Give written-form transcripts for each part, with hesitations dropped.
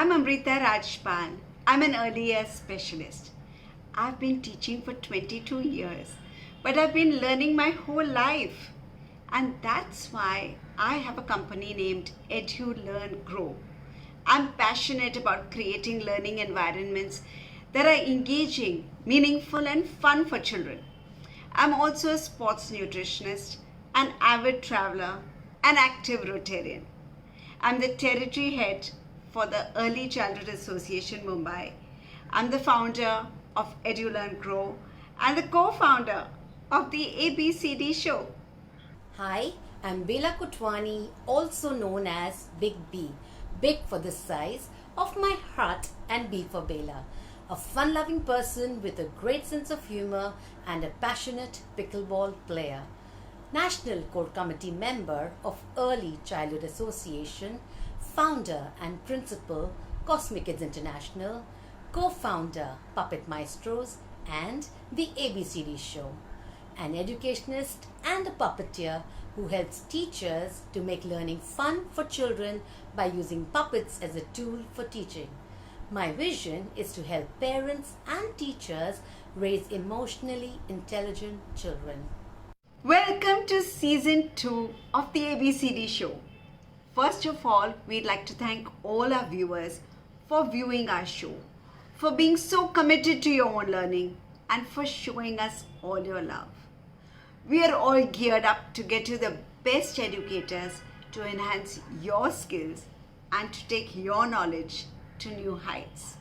I'm Amrita Rajpal. I'm an early years specialist. I've been teaching for 22 years, but I've been learning my whole life. And that's why I have a company named Edu Learn Grow. I'm passionate about creating learning environments that are engaging, meaningful, and fun for children. I'm also a sports nutritionist, an avid traveler, an active Rotarian. I'm the territory head for the Early Childhood Association Mumbai. I'm the founder of EduLearn Grow and the co-founder of the ABCD show. Hi, I'm Bela Kotwani, also known as Big B. Big for the size of my heart and B for Bela. A fun loving person with a great sense of humor and a passionate pickleball player. National Core Committee member of Early Childhood Association, founder and principal Cosmic Kids International, co-founder Puppet Maestros and the ABCD show, an educationist and a puppeteer who helps teachers to make learning fun for children by using puppets as a tool for teaching. My vision is to help parents and teachers raise emotionally intelligent children. Welcome to season 2 of the ABCD show. First of all, we'd like to thank all our viewers for viewing our show, for being so committed to your own learning, and for showing us all your love. We are all geared up to get you the best educators to enhance your skills and to take your knowledge to new heights.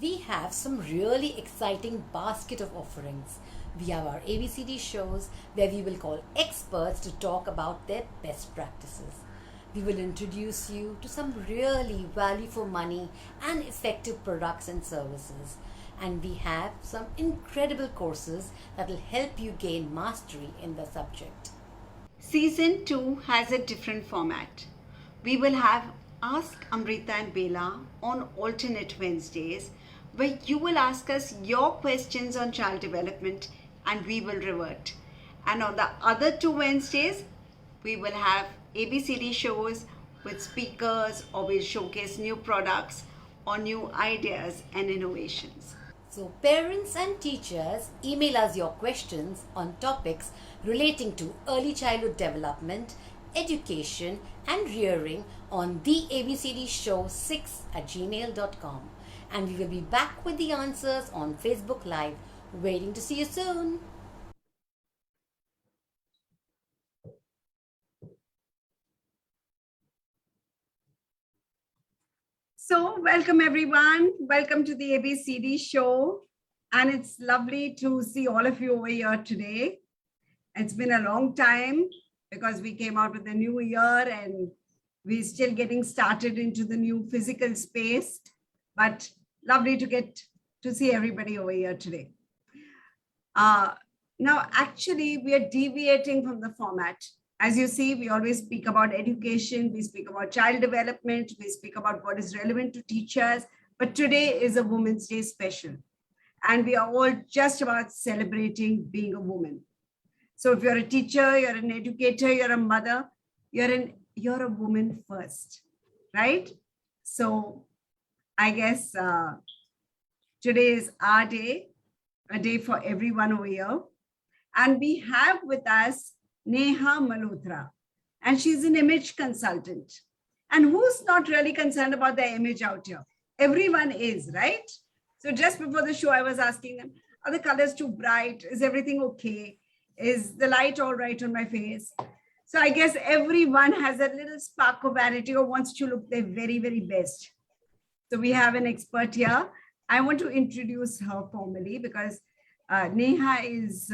We have some really exciting basket of offerings. We have our ABCD shows where we will call experts to talk about their best practices. We will introduce you to some really value for money and effective products and services. And we have some incredible courses that will help you gain mastery in the subject. Season 2 has a different format. We will have Ask Amrita and Bela on alternate Wednesdays, where you will ask us your questions on child development and we will revert. And on the other 2 Wednesdays, we will have ABCD shows with speakers, or we'll showcase new products or new ideas and innovations. So, parents and teachers, email us your questions on topics relating to early childhood development, education, and rearing on the ABCD Show 6 at gmail.com. And we will be back with the answers on Facebook Live. Waiting to see you soon. So, welcome everyone. Welcome to the ABCD show. And it's lovely to see all of you over here today. It's been a long time because we came out with a new year and we're still getting started into the new physical space. But lovely to get to see everybody over here today. Now, actually, we are deviating from the format. As you see, we always speak about education, we speak about child development, we speak about what is relevant to teachers, but today is a Women's Day special. And we are all just about celebrating being a woman. So if you're a teacher, you're an educator, you're a mother, you're a woman first, right? So I guess today is our day, a day for everyone over here. And we have with us Neha Malhotra, and she's an image consultant. And who's not really concerned about their image out here? Everyone is, right? So just before the show, I was asking them, are the colors too bright? Is everything okay? Is the light all right on my face? So I guess everyone has a little spark of vanity or wants to look their very, very best. So we have an expert here. I want to introduce her formally because Neha is,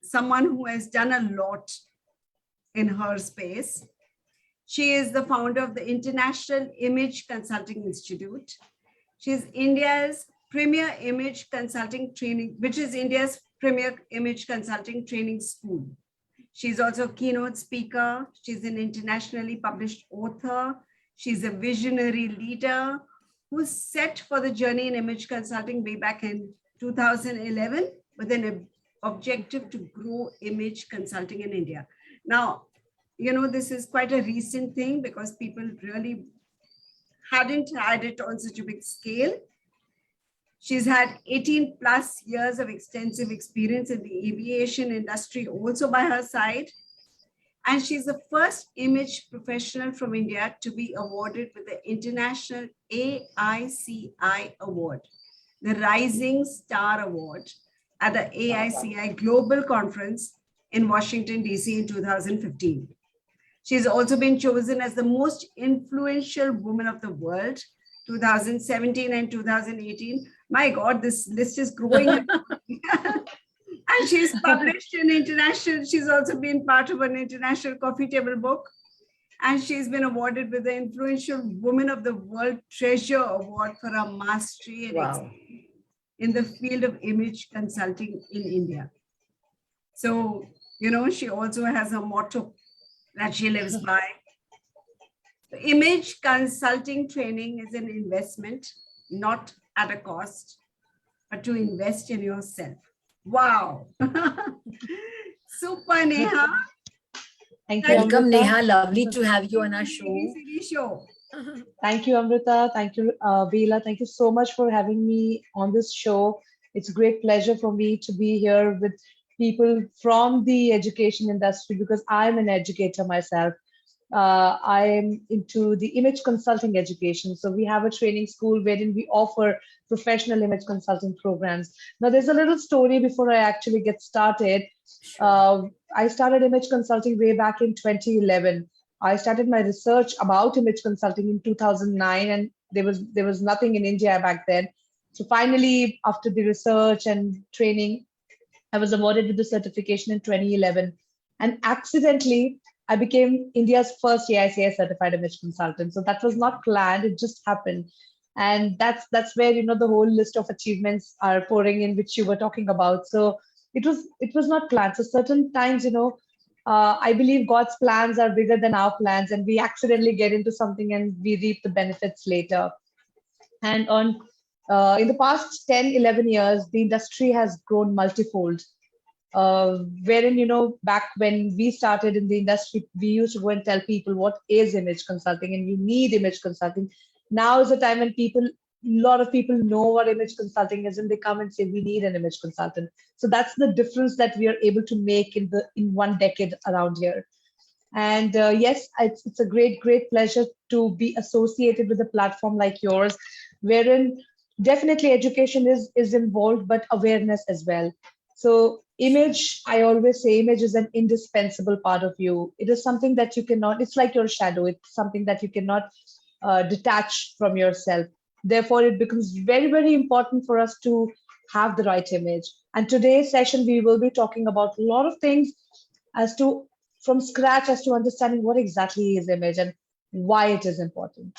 someone who has done a lot in her space. She is the founder of the International Image Consulting Institute. She is India's premier image consulting training, which is India's premier image consulting training school. She's also a keynote speaker. She's an internationally published author. She's a visionary leader who's set for the journey in image consulting way back in 2011 with an objective to grow image consulting in India. Now, this is quite a recent thing because people really hadn't had it on such a big scale. She's had 18 plus years of extensive experience in the aviation industry also by her side. And she's the first image professional from India to be awarded with the International AICI Award, the Rising Star Award at the AICI Global Conference in Washington, D.C. in 2015. She's also been chosen as the most influential woman of the world, 2017 and 2018. My God, this list is growing. And she's published in international, she's also been part of an international coffee table book. And she's been awarded with the Influential Woman of the World Treasure Award for her mastery and excellence in the field of image consulting in India. So, she also has a motto that she lives by. Image consulting training is an investment, not at a cost, but to invest in yourself. Wow. Super, Neha. Thank you, Welcome, Amrita. Neha. Lovely to have you on our show. Thank you, Amrita. Thank you, Bela. Thank you so much for having me on this show. It's a great pleasure for me to be here with people from the education industry because I'm an educator myself. I'm into the image consulting education. So we have a training school wherein we offer professional image consulting programs. Now, there's a little story before I actually get started. I started image consulting way back in 2011. I started my research about image consulting in 2009, and there was nothing in India back then. So finally, after the research and training, I was awarded with the certification in 2011. And accidentally, I became India's first AICI certified image consultant. So that was not planned, it just happened. And that's where, the whole list of achievements are pouring in, which you were talking about. So it was not planned. So certain times, I believe God's plans are bigger than our plans, and we accidentally get into something and we reap the benefits later. And in the past 10, 11 years, the industry has grown multifold. Wherein, back when we started in the industry, we used to go and tell people what is image consulting and you need image consulting. Now is the time when a lot of people know what image consulting is and they come and say, we need an image consultant. So that's the difference that we are able to make in 1 decade around here. And yes, it's a great, great pleasure to be associated with a platform like yours, wherein definitely education is involved, but awareness as well. So image, I always say image is an indispensable part of you. It is something that you cannot, it's like your shadow. It's something that you cannot detach from yourself. Therefore, it becomes very, very important for us to have the right image. And today's session, we will be talking about a lot of things from scratch as to understanding what exactly is image and why it is important.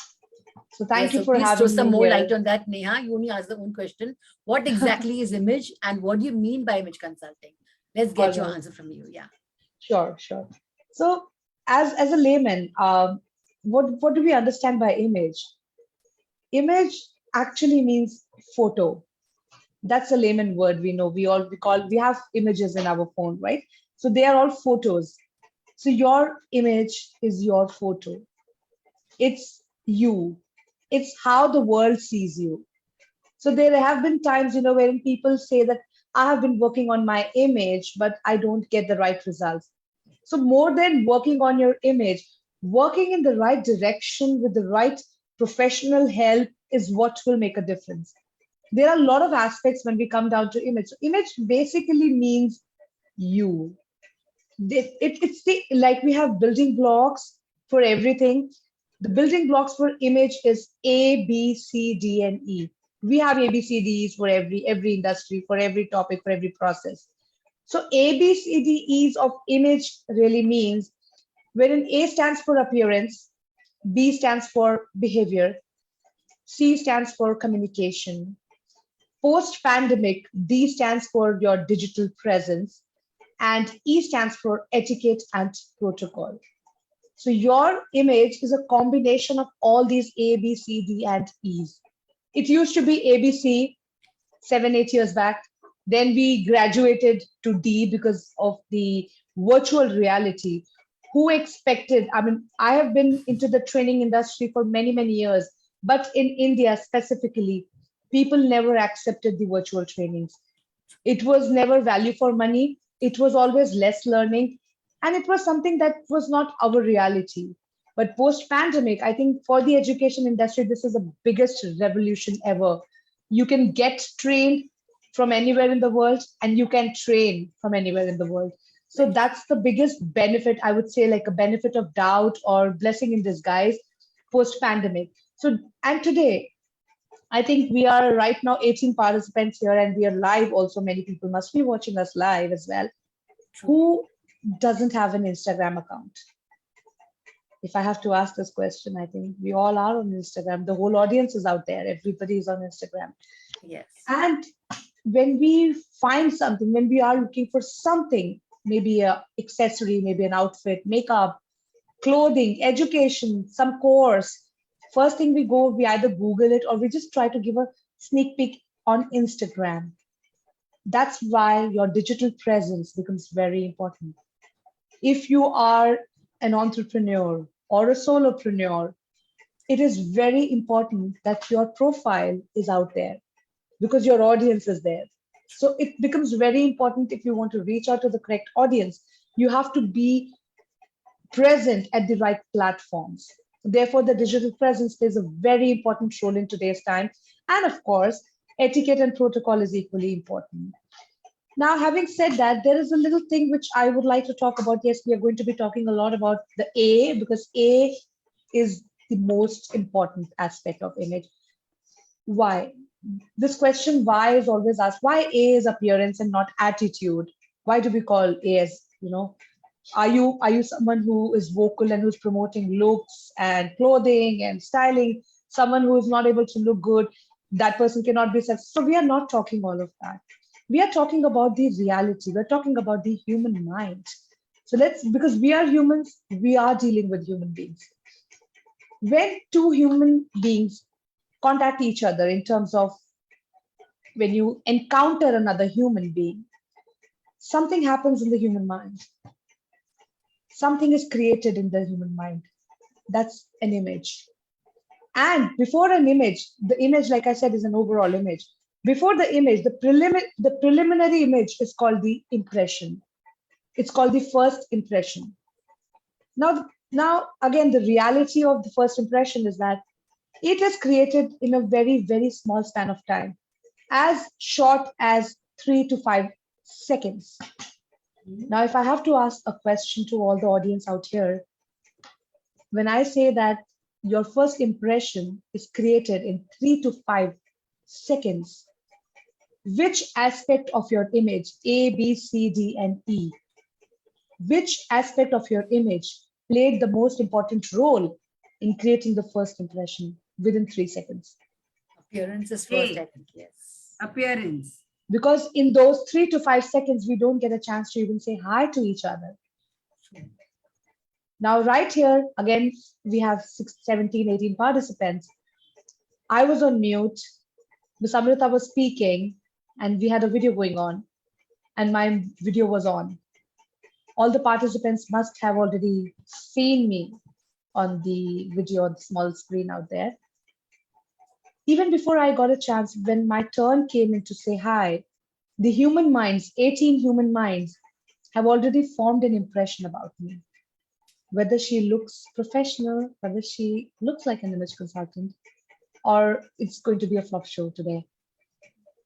So thank you for having me. Please throw some more light on that, Neha. You only asked the one question. What exactly is image and what do you mean by image consulting? Let's get your answer from you. Yeah. Sure. So as a layman, what do we understand by image? Image actually means photo. That's a layman word we know. We have images in our phone, right? So they are all photos. So your image is your photo. It's you. It's how the world sees you. So there have been times, wherein people say that I have been working on my image, but I don't get the right results. So more than working on your image, working in the right direction with the right professional help is what will make a difference. There are a lot of aspects when we come down to image. So image basically means you. Like we have building blocks for everything. The building blocks for image is A, B, C, D, and E. We have ABCDs for every industry, for every topic, for every process. So ABCDEs of image really means wherein A stands for appearance, B stands for behavior, C stands for communication. Post-pandemic, D stands for your digital presence, and E stands for etiquette and protocol. So your image is a combination of all these A, B, C, D, and E's. It used to be ABC 7-8 years back. Then we graduated to D because of the virtual reality. who expected? I mean, I have been into the training industry for many, many years, but in India specifically, people never accepted the virtual trainings. It was never value for money. It was always less learning. And it was something that was not our reality. But post pandemic, I think for the education industry, this is the biggest revolution ever. You can get trained from anywhere in the world and you can train from anywhere in the world. So that's the biggest benefit, I would say, like a benefit of doubt or blessing in disguise post pandemic. So, and today, I think we are right now 18 participants here and we are live also. Many people must be watching us live as well. Who doesn't have an Instagram account? If I have to ask this question, I think we all are on Instagram. The whole audience is out there. Everybody is on Instagram. Yes. And when we find something, when we are looking for something, maybe a accessory, maybe an outfit, makeup, clothing, education, some course, first thing we go, we either Google it or we just try to give a sneak peek on Instagram. That's why your digital presence becomes very important. If you are an entrepreneur or a solopreneur, it is very important that your profile is out there because your audience is there. So it becomes very important if you want to reach out to the correct audience. You have to be present at the right platforms. Therefore, the digital presence plays a very important role in today's time. And of course, etiquette and protocol is equally important. Now, having said that, there is a little thing which I would like to talk about. Yes, we are going to be talking a lot about the A because A is the most important aspect of image. Why? This question, why, is always asked. Why A is appearance and not attitude? Why do we call A as, are you someone who is vocal and who's promoting looks and clothing and styling? Someone who is not able to look good, that person cannot be successful. So we are not talking all of that. We are talking about the reality. We're talking about the human mind. So because we are humans, we are dealing with human beings. When two human beings contact each other in terms of when you encounter another human being, something happens in the human mind. Something is created in the human mind. That's an image. And before an image, the image, like I said, is an overall image. Before the image, the preliminary image is called the impression. It's called the first impression. Now, again, the reality of the first impression is that it is created in a very, very small span of time, as short as 3 to 5 seconds. Now, if I have to ask a question to all the audience out here, when I say that your first impression is created in 3 to 5 seconds, which aspect of your image, A, B, C, D, and E, which aspect of your image played the most important role in creating the first impression within 3 seconds? Appearance is first, A. I think, yes. Appearance. Because in those 3 to 5 seconds, we don't get a chance to even say hi to each other. Now, right here, again, we have 17, 18 participants. I was on mute. Ms. Amrita was speaking, and we had a video going on, and my video was on. All the participants must have already seen me on the video on the small screen out there. Even before I got a chance, when my turn came in to say hi, the human minds, 18 human minds, have already formed an impression about me. Whether she looks professional, whether she looks like an image consultant, or it's going to be a fluff show today.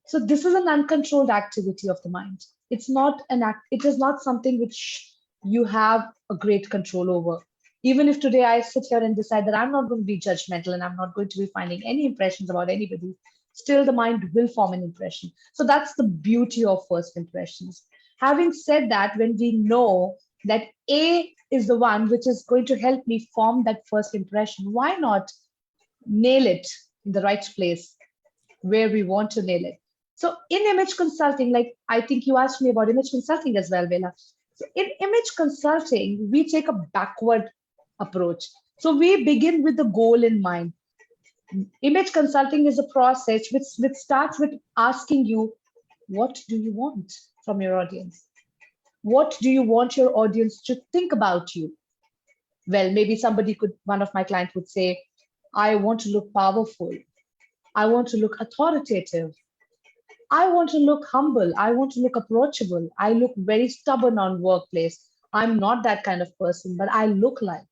So this is an uncontrolled activity of the mind. It's not an act, it is not something which you have a great control over. Even if today I sit here and decide that I'm not going to be judgmental and I'm not going to be finding any impressions about anybody, still the mind will form an impression. So that's the beauty of first impressions. Having said that, when we know that A is the one which is going to help me form that first impression, why not nail it in the right place where we want to nail it? So in image consulting, like I think you asked me about image consulting as well, Vela. So in image consulting, we take a backward approach. So we begin with the goal in mind. Image consulting is a process which starts with asking you, what do you want from your audience? What do you want your audience to think about you? Well, maybe one of my clients would say, I want to look powerful. I want to look authoritative. I want to look humble. I want to look approachable. I look very stubborn on workplace. I'm not that kind of person, but I look like.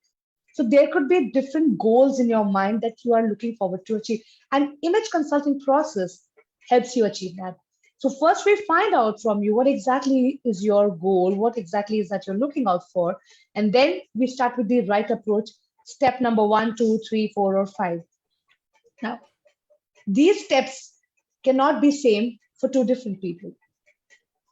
So there could be different goals in your mind that you are looking forward to achieve. And image consulting process helps you achieve that. So first we find out from you what exactly is your goal, what exactly is that you're looking out for. And then we start with the right approach, step number 1, 2, 3, 4, or 5. Now, these steps cannot be same for two different people.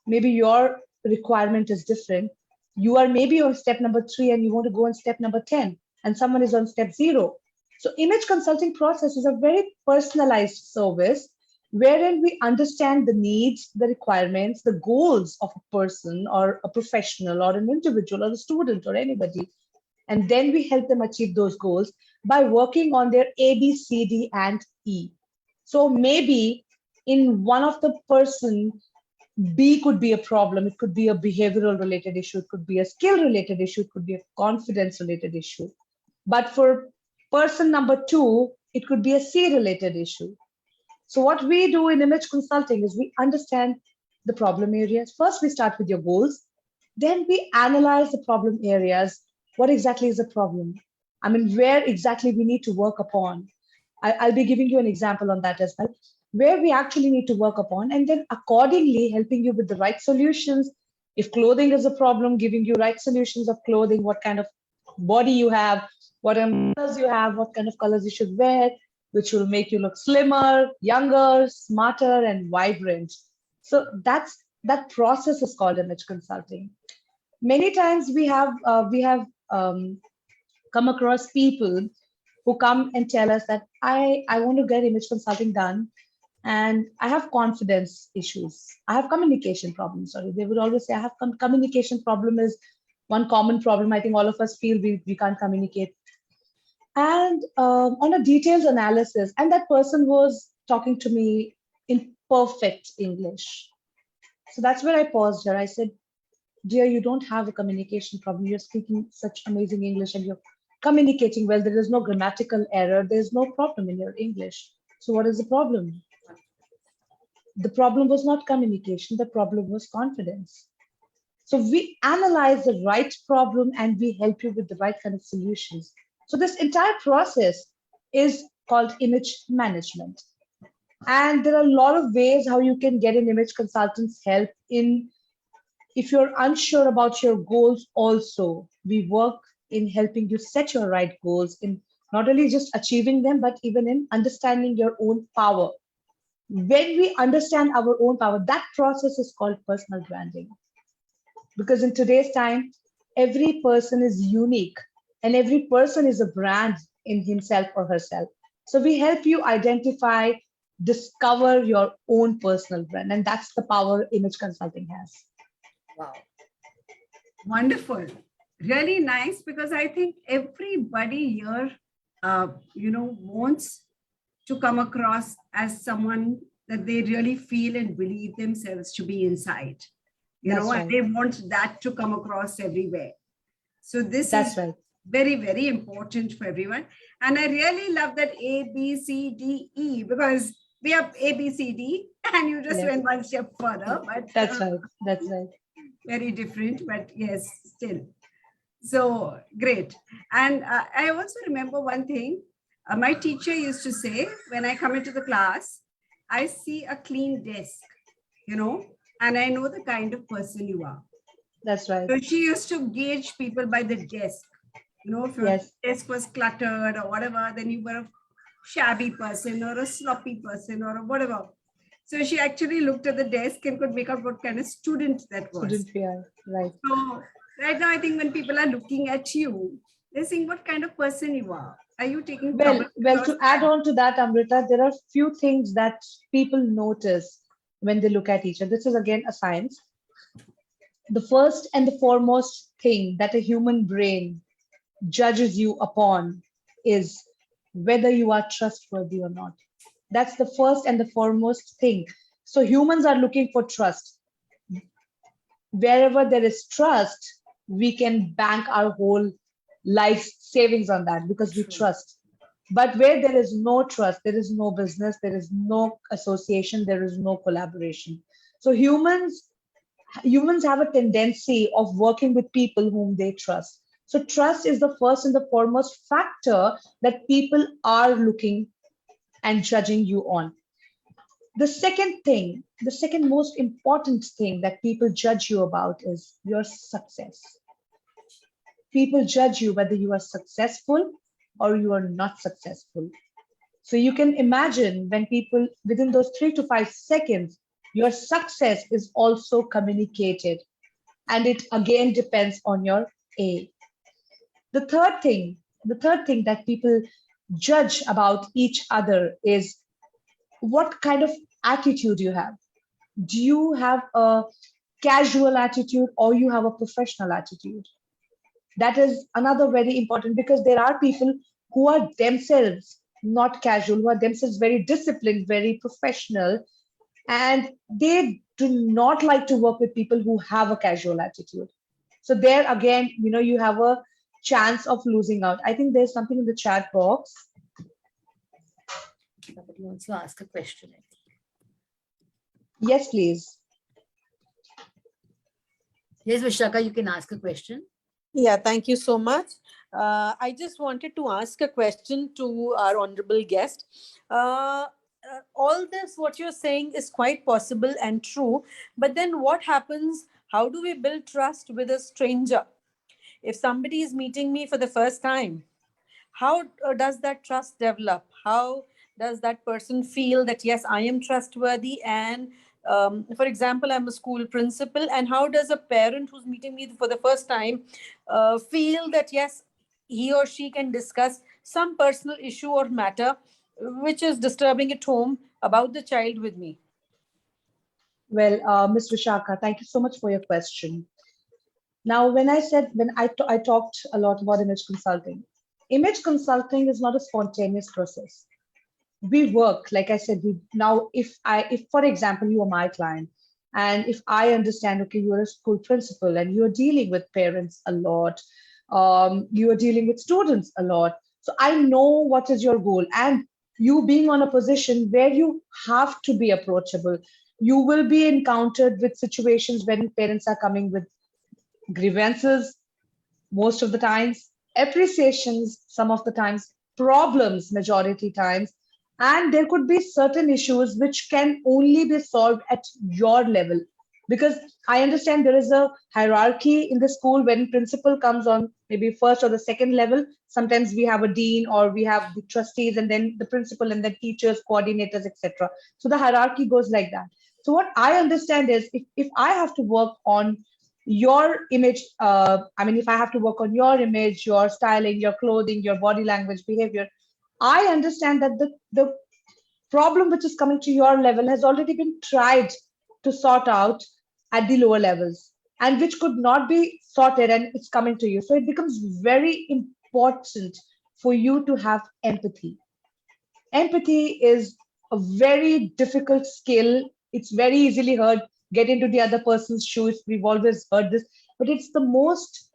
Maybe your requirement is different. You are maybe on step number 3 and you want to go on step number 10, and someone is on step 0. So image consulting process is a very personalized service wherein we understand the needs, the requirements, the goals of a person or a professional or an individual or a student or anybody. And then we help them achieve those goals by working on their A, B, C, D, and E. So maybe in one of the person, B could be a problem. It could be a behavioral related issue. It could be a skill related issue. It could be a confidence related issue. But for person number 2, it could be a C related issue. So what we do in image consulting is we understand the problem areas. First, we start with your goals. Then we analyze the problem areas. What exactly is the problem? I mean, where exactly we need to work upon. I'll be giving you an example on that as well, where we actually need to work upon, and then accordingly helping you with the right solutions. If clothing is a problem, giving you right solutions of clothing, what kind of body you have, what colors you have, what kind of colors you should wear, which will make you look slimmer, younger, smarter, and vibrant. So that process is called image consulting. Many times we have come across people who come and tell us that I want to get image consulting done and I have confidence issues. I have communication problems. Sorry, they would always say I have communication problem is one common problem. I think all of us feel we can't communicate. And on a detailed analysis, and that person was talking to me in perfect English. So that's where I paused her. I said, dear, you don't have a communication problem. You're speaking such amazing English and you're communicating well. There is no grammatical error. There's no problem in your English. So what is the problem? The problem was not communication. The problem was confidence. So we analyze the right problem and we help you with the right kind of solutions. So this entire process is called image management. And there are a lot of ways how you can get an image consultant's help in. If you're unsure about your goals also, we work in helping you set your right goals, in not only just achieving them, but even in understanding your own power. When we understand our own power, that process is called personal branding. Because in today's time, every person is unique and every person is a brand in himself or herself. So we help you identify, discover your own personal brand. And that's the power image consulting has. Wow. Wonderful. Really nice, because I think everybody here, wants to come across as someone that they really feel and believe themselves to be inside, and they want that to come across everywhere. So this is right. Very, very important for everyone. And I really love that A, B, C, D, E, because we have A, B, C, D, and you just went one step further. But That's right. Very different, but yes, still. So great. And I also remember one thing. My teacher used to say, when I come into the class, I see a clean desk, and I know the kind of person you are. That's right. So she used to gauge people by the desk. If your desk was cluttered or whatever, then you were a shabby person or a sloppy person or whatever. So she actually looked at the desk and could make out what kind of student that was. Student we are, right. So right now, I think when people are looking at you, they're saying what kind of person you are. Are you taking Well, to add on to that, Amrita, there are few things that people notice when they look at each other. This is again a science. The first and the foremost thing that a human brain judges you upon is whether you are trustworthy or not. That's the first and the foremost thing. So humans are looking for trust. Wherever there is trust, we can bank our whole life savings on that because we True. trust. But where there is no trust, there is no business, there is no association, there is no collaboration. So humans have a tendency of working with people whom they trust. So trust is the first and the foremost factor that people are looking and judging you on. The second most important thing that people judge you about is your success. People judge you whether you are successful or you are not successful. So you can imagine when people, within those 3 to 5 seconds, your success is also communicated. And it again depends on your A. The third thing that people judge about each other is what kind of attitude you have. Do you have a casual attitude or you have a professional attitude? That is another very important because there are people who are themselves not casual, who are themselves very disciplined, very professional, and they do not like to work with people who have a casual attitude. So there again, you have a chance of losing out. I think there's something in the chat box. Somebody wants to ask a question. Yes, please. Yes, Vishaka, you can ask a question. Yeah, thank you so much. I just wanted to ask a question to our honorable guest. All this, what you're saying, is quite possible and true. But then what happens? How do we build trust with a stranger? If somebody is meeting me for the first time, how does that trust develop? How does that person feel that, yes, I am trustworthy? And for example, I'm a school principal. And how does a parent who's meeting me for the first time feel that, yes, he or she can discuss some personal issue or matter which is disturbing at home about the child with me? Well, Ms. Vishaka, thank you so much for your question. Now, when I talked a lot about image consulting is not a spontaneous process. We work, like I said, if for example, you are my client, and if I understand, okay, you're a school principal and you're dealing with parents a lot, you are dealing with students a lot. So I know what is your goal, and you being on a position where you have to be approachable, you will be encountered with situations when parents are coming with grievances most of the times, appreciations some of the times, problems majority times, and there could be certain issues which can only be solved at your level. Because I understand there is a hierarchy in the school. When principal comes on maybe first or the second level, sometimes we have a dean or we have the trustees and then the principal and then teachers, coordinators, etc. So the hierarchy goes like that. So what I understand is if I have to work on your image, if I have to work on your image, your styling, your clothing, your body language, behavior, I understand that the problem which is coming to your level has already been tried to sort out at the lower levels, and which could not be sorted, and it's coming to you. So it becomes very important for you to have empathy. Empathy is a very difficult skill. It's very easily heard. Get into the other person's shoes. We've always heard this, but it's the most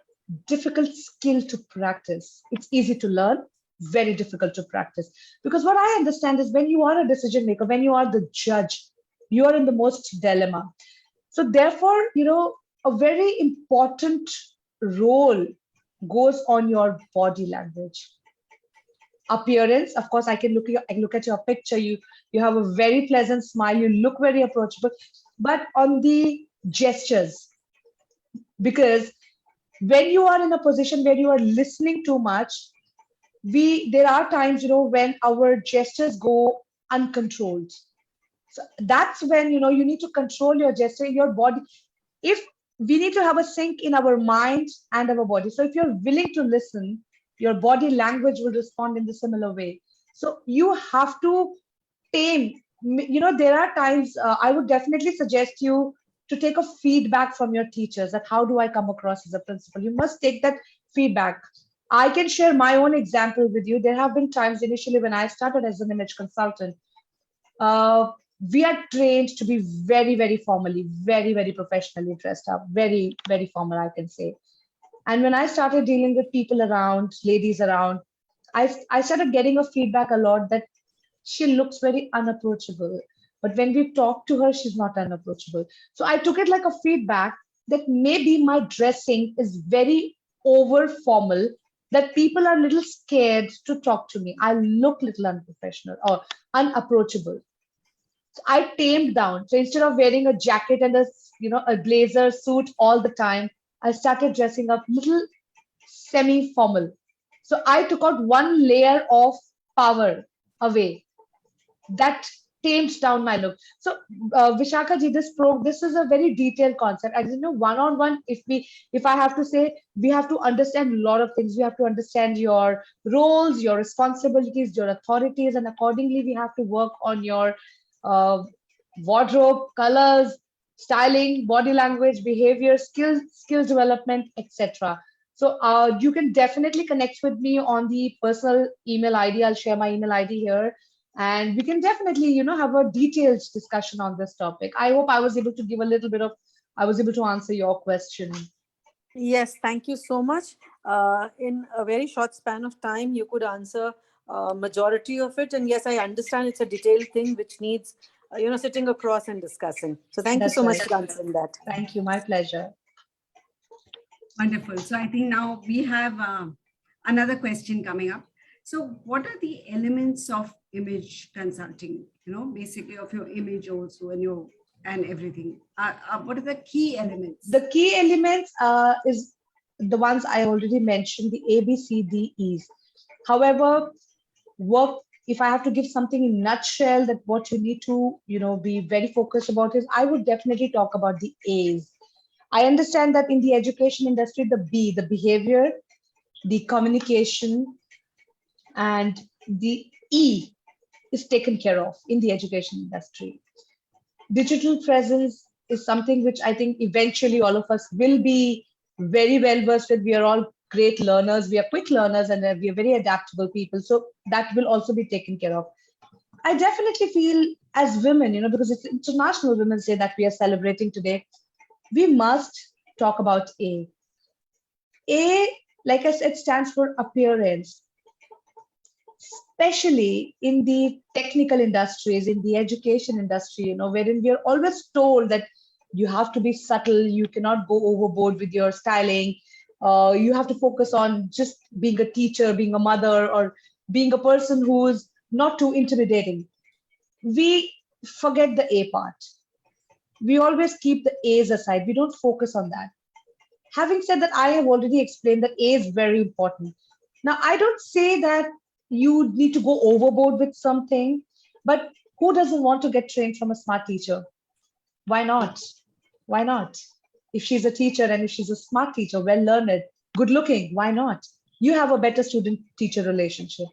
difficult skill to practice. It's easy to learn, very difficult to practice. Because what I understand is when you are a decision maker, when you are the judge, you are in the most dilemma. So therefore, a very important role goes on your body language. Appearance, of course, I can look at your picture. You have a very pleasant smile. You look very approachable. But on the gestures, because when you are in a position where you are listening too much, there are times when our gestures go uncontrolled. So that's when you need to control your gesture, your body. If we need to have a sync in our mind and our body. So if you're willing to listen, your body language will respond in the similar way. So you have to tame. There are times I would definitely suggest you to take a feedback from your teachers, that how do I come across as a principal. You must take that feedback. I can share my own example with you. There have been times initially when I started as an image consultant, we are trained to be very, very formally, very, very professionally dressed up, very, very formal, I can say. And when I started dealing with people around, ladies around, I started getting a feedback a lot that she looks very unapproachable. But when we talk to her, she's not unapproachable. So I took it like a feedback that maybe my dressing is very over formal, that people are a little scared to talk to me. I look little unprofessional or unapproachable. So I tamed down. So instead of wearing a jacket and a blazer suit all the time, I started dressing up little semi-formal. So I took out one layer of power away. That tames down my look. So Vishaka ji, this is a very detailed concept. I know one-on-one, if I have to say, we have to understand a lot of things. We have to understand your roles, your responsibilities, your authorities, and accordingly we have to work on your uh, wardrobe, colors, styling, body language, behavior, skills development, etc. So you can definitely connect with me on the personal email ID. I'll share my email ID here, and we can definitely have a detailed discussion on this topic. I hope I was able to give a little bit of, I was able to answer your question. Yes, thank you so much. In a very short span of time, you could answer majority of it. And yes, I understand it's a detailed thing which needs, sitting across and discussing. So thank you That's so much right. for answering that. Thank you, my pleasure. Wonderful. So I think now we have another question coming up. So what are the elements of image consulting, basically of your image also and everything? What are the key elements? The key elements is the ones I already mentioned, the A, B, C, D, E's. However, if I have to give something in nutshell, that what you need to, be very focused about is, I would definitely talk about the A's. I understand that in the education industry, the B, the behavior, the communication, and the E is taken care of in the education industry. Digital presence is something which I think eventually all of us will be very well versed with. We are all great learners, we are quick learners, and we are very adaptable people. So that will also be taken care of. I definitely feel as women, because it's International Women's Day that we are celebrating today, we must talk about A. A, like I said, stands for appearance, especially in the technical industries, in the education industry, wherein we are always told that you have to be subtle, you cannot go overboard with your styling, you have to focus on just being a teacher, being a mother, or being a person who is not too intimidating. We forget the A part. We always keep the A's aside. We don't focus on that. Having said that, I have already explained that A is very important. Now, I don't say that you need to go overboard with something, but who doesn't want to get trained from a smart teacher? Why not? Why not? If she's a teacher and if she's a smart teacher, well learned, good looking, why not? You have a better student teacher relationship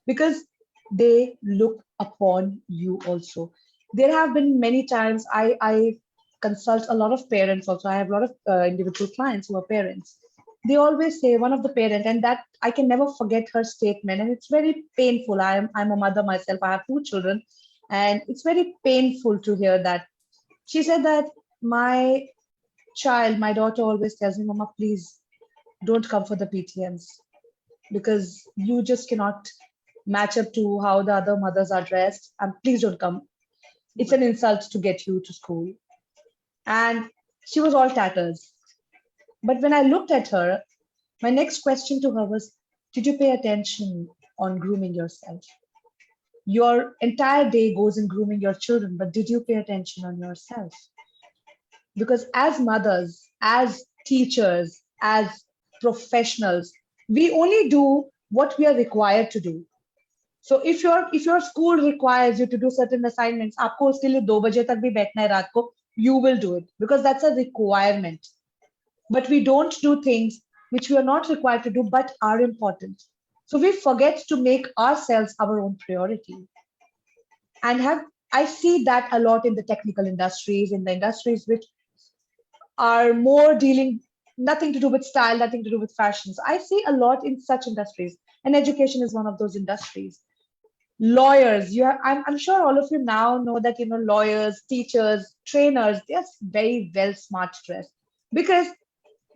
because they look upon you also. There have been many times I consult a lot of parents also. I have a lot of individual clients who are parents. They always say, one of the parents, and that I can never forget her statement, and it's very painful. I'm a mother myself. I have two children, and it's very painful to hear that. She said that my daughter always tells me, Mama, please don't come for the PTMs because you just cannot match up to how the other mothers are dressed, and please don't come. It's an insult to get you to school. And she was all tatters. But when I looked at her, my next question to her was, did you pay attention on grooming yourself? Your entire day goes in grooming your children, but did you pay attention on yourself? Because as mothers, as teachers, as professionals, we only do what we are required to do. So if your school requires you to do certain assignments, आपको उसके लिए 2 बजे तक भी बैठना है रात को, you will do it because that's a requirement. But we don't do things which we are not required to do but are important. So we forget to make ourselves our own priority. And I see that a lot in the technical industries, in the industries which are more dealing nothing to do with style, nothing to do with fashions. I see a lot in such industries, and education is one of those industries. Lawyers, I'm sure all of you now know that lawyers, teachers, trainers, they're very well smart dressed because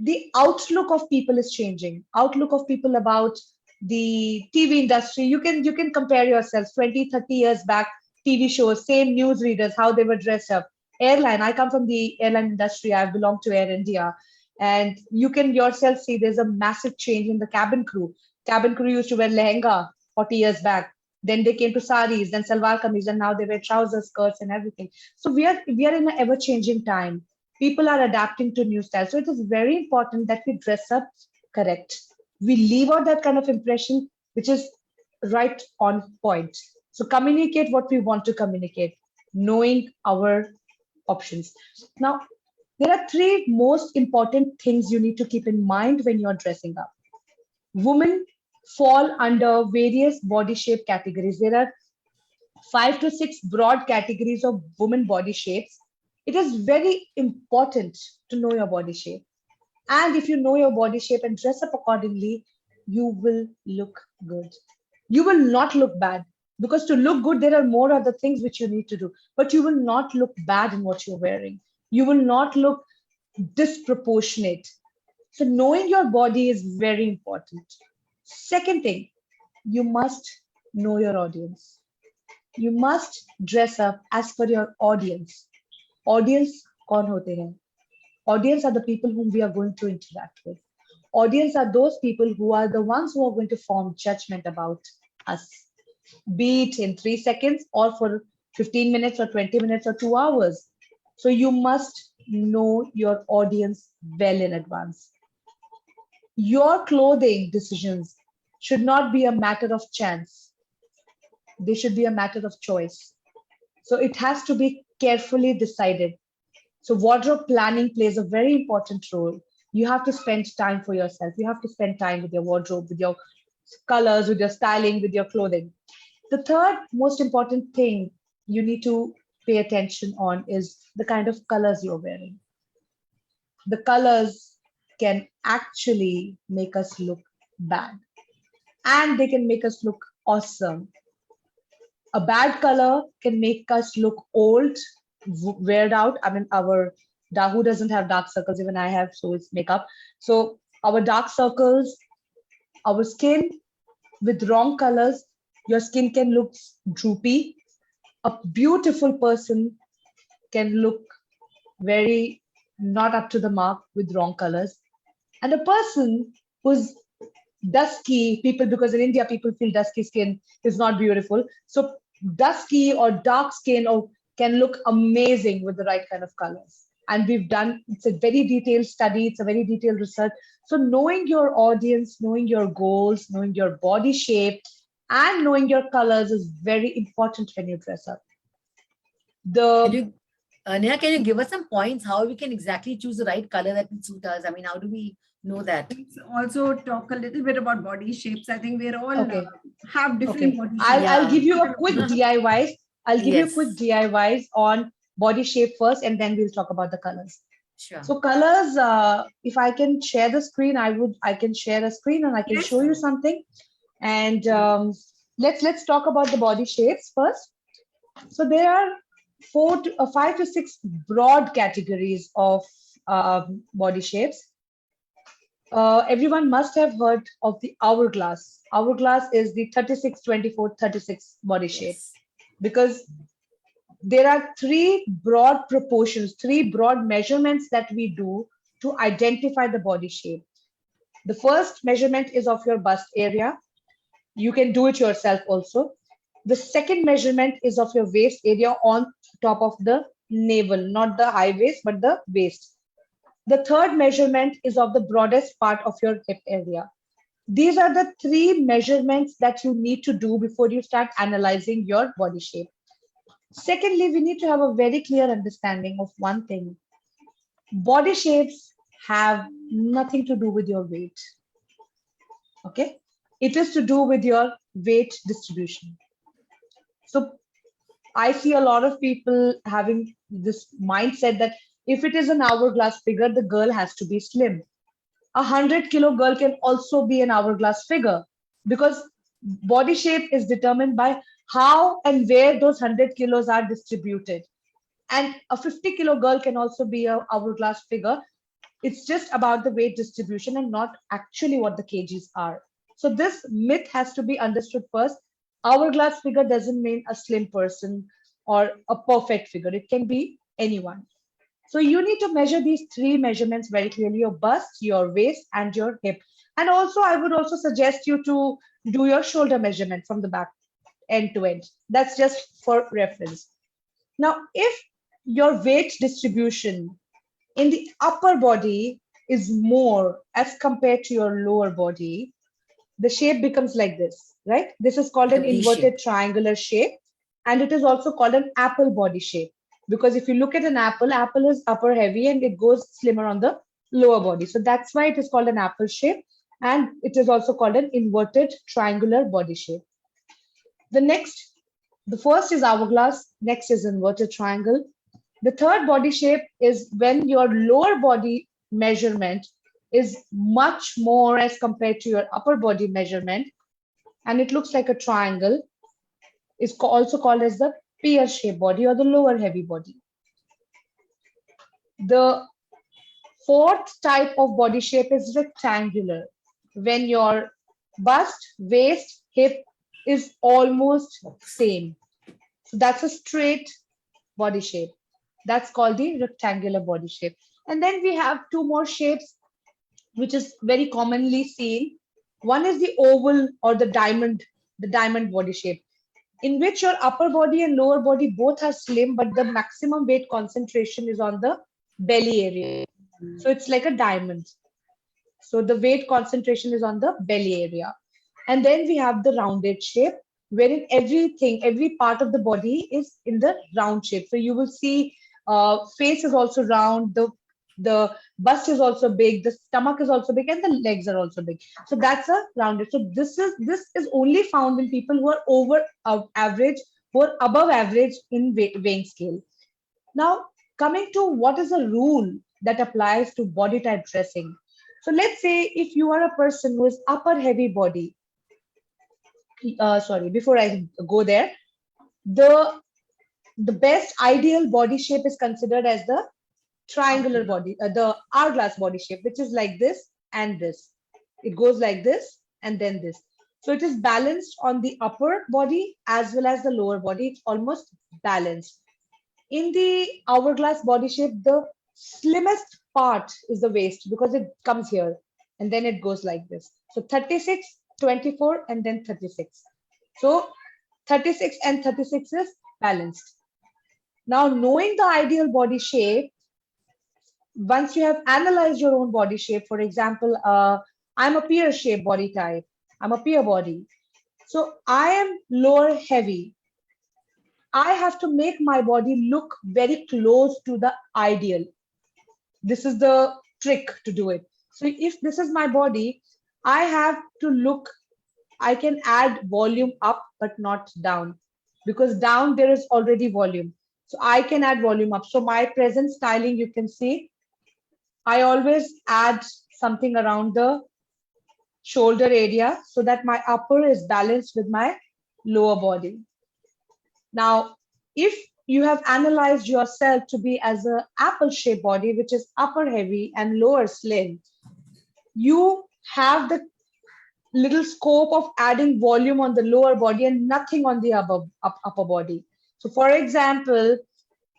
the outlook of people is changing. Outlook of people about the TV industry. You can compare yourselves 20, 30 years back, TV shows, same news readers, how they were dressed up. Airline, I come from the airline industry, I belong to Air India. And you can yourself see there's a massive change in the cabin crew. Cabin crew used to wear lehenga 40 years back. Then they came to saris, then salwar kameez, and now they wear trousers, skirts, and everything. So we are in an ever-changing time. People are adapting to new styles. So it is very important that we dress up correct. We leave out that kind of impression, which is right on point. So communicate what we want to communicate, knowing our options. Now, there are three most important things you need to keep in mind when you're dressing up. Women fall under various body shape categories. There are 5 to 6 broad categories of women body shapes. It is very important to know your body shape. And if you know your body shape and dress up accordingly, you will look good. You will not look bad, because to look good, there are more other things which you need to do, but you will not look bad in what you're wearing. You will not look disproportionate. So knowing your body is very important. Second thing, you must know your audience. You must dress up as per your audience. Audience kaun hote hain? Audience are the people whom we are going to interact with. Audience are those people who are the ones who are going to form judgment about us, be it in 3 seconds or for 15 minutes or 20 minutes or 2 hours. So you must know your audience well in advance. Your clothing decisions should not be a matter of chance. They should be a matter of choice. So it has to be carefully decided. So wardrobe planning plays a very important role. You have to spend time for yourself. You have to spend time with your wardrobe, with your colors, with your styling, with your clothing. The third most important thing you need to pay attention on is the kind of colors you're wearing. The colors can actually make us look bad, and they can make us look awesome. A bad color can make us look old, weared out. I mean, who doesn't have dark circles? Even I have, so it's makeup. So our dark circles, our skin with wrong colors, your skin can look droopy. A beautiful person can look very not up to the mark with wrong colors. And a person who's dusky, because in India, people feel dusky skin is not beautiful. So dusky or dark skin can look amazing with the right kind of colors. And it's a very detailed study, it's a very detailed research. So knowing your audience, knowing your goals, knowing your body shape, and knowing your colors is very important when you dress up. Neha, can you give us some points how we can exactly choose the right color that will suit us? I mean, how do we know that? Let's also talk a little bit about body shapes. I think we're all Okay. have different body shapes. I'll give you a quick DIYs. I'll give you a Yes. quick DIYs on body shape first, and then we'll talk about the colors. Sure. So colors, if I can share the screen, I can share a screen and I can Yes. show you something. And let's talk about the body shapes first. So there are 5 to 6 broad categories of body shapes. Everyone must have heard of the hourglass. Hourglass is the 36, 24, 36 body shape, Yes. because there are 3 broad proportions, 3 broad measurements that we do to identify the body shape. The first measurement is of your bust area. You can do it yourself also. The second measurement is of your waist area on top of the navel, not the high waist, but the waist. The third measurement is of the broadest part of your hip area. These are the 3 measurements that you need to do before you start analyzing your body shape. Secondly, we need to have a very clear understanding of one thing. Body shapes have nothing to do with your weight. Okay? It is to do with your weight distribution. So I see a lot of people having this mindset that if it is an hourglass figure, the girl has to be slim. 100-kilo girl can also be an hourglass figure, because body shape is determined by how and where those 100 kilos are distributed. And a 50-kilo girl can also be an hourglass figure It's just about the weight distribution and not actually what the kgs are. So this myth has to be understood first. Hourglass figure doesn't mean a slim person or a perfect figure. It can be anyone. So you need to measure these three measurements very clearly: your bust, your waist, and your hip. And also, I would also suggest you to do your shoulder measurement from the back, end to end. That's just for reference. Now, if your weight distribution in the upper body is more as compared to your lower body, the shape becomes like this, right? This is called The an V inverted shape. triangular shape, and it is also called an apple body shape, because if you look at an apple, apple is upper heavy and it goes slimmer on the lower body. So that's why it is called an apple shape, and it is also called an inverted triangular body shape. The first is hourglass, next is inverted triangle. The third body shape is when your lower body measurement is much more as compared to your upper body measurement, and it looks like a triangle. It's also called as the pear-shaped body or the lower heavy body. The fourth type of body shape is rectangular, when your bust, waist, hip is almost same. So that's a straight body shape. That's called the rectangular body shape. And then we have two more shapes, which is very commonly seen. One is the oval or the diamond body shape, in which your upper body and lower body both are slim, but the maximum weight concentration is on the belly area. So it's like a diamond. So the weight concentration is on the belly area. And then we have the rounded shape, wherein every part of the body is in the round shape. So you will see face is also round, the bust is also big, the stomach is also big, and the legs are also big. So that's a rounded. So this is only found in people who are over average, who are above average in weighing scale. Now, coming to what is a rule that applies to body type dressing. So let's say if you are a person who is upper heavy body, sorry, before I go there, the best ideal body shape is considered as the triangular body, the hourglass body shape, which is like this and this. It goes like this and then this. So it is balanced on the upper body as well as the lower body. It's almost balanced. In the hourglass body shape, the slimmest part is the waist because it comes here and then it goes like this. So 36, 24, and then 36. So 36 and 36 is balanced. Now, knowing the ideal body shape, once you have analyzed your own body shape, for example, I'm a pear shaped body type. I'm a pear body. So I am lower heavy. I have to make my body look very close to the ideal. This is the trick to do it. So if this is my body, I have to look, I can add volume up, but not down, because down there is already volume. So I can add volume up. So my present styling, you can see, I always add something around the shoulder area so that my upper is balanced with my lower body. Now, if you have analyzed yourself to be as an apple-shaped body, which is upper heavy and lower slim, you have the little scope of adding volume on the lower body and nothing on the upper body. So for example,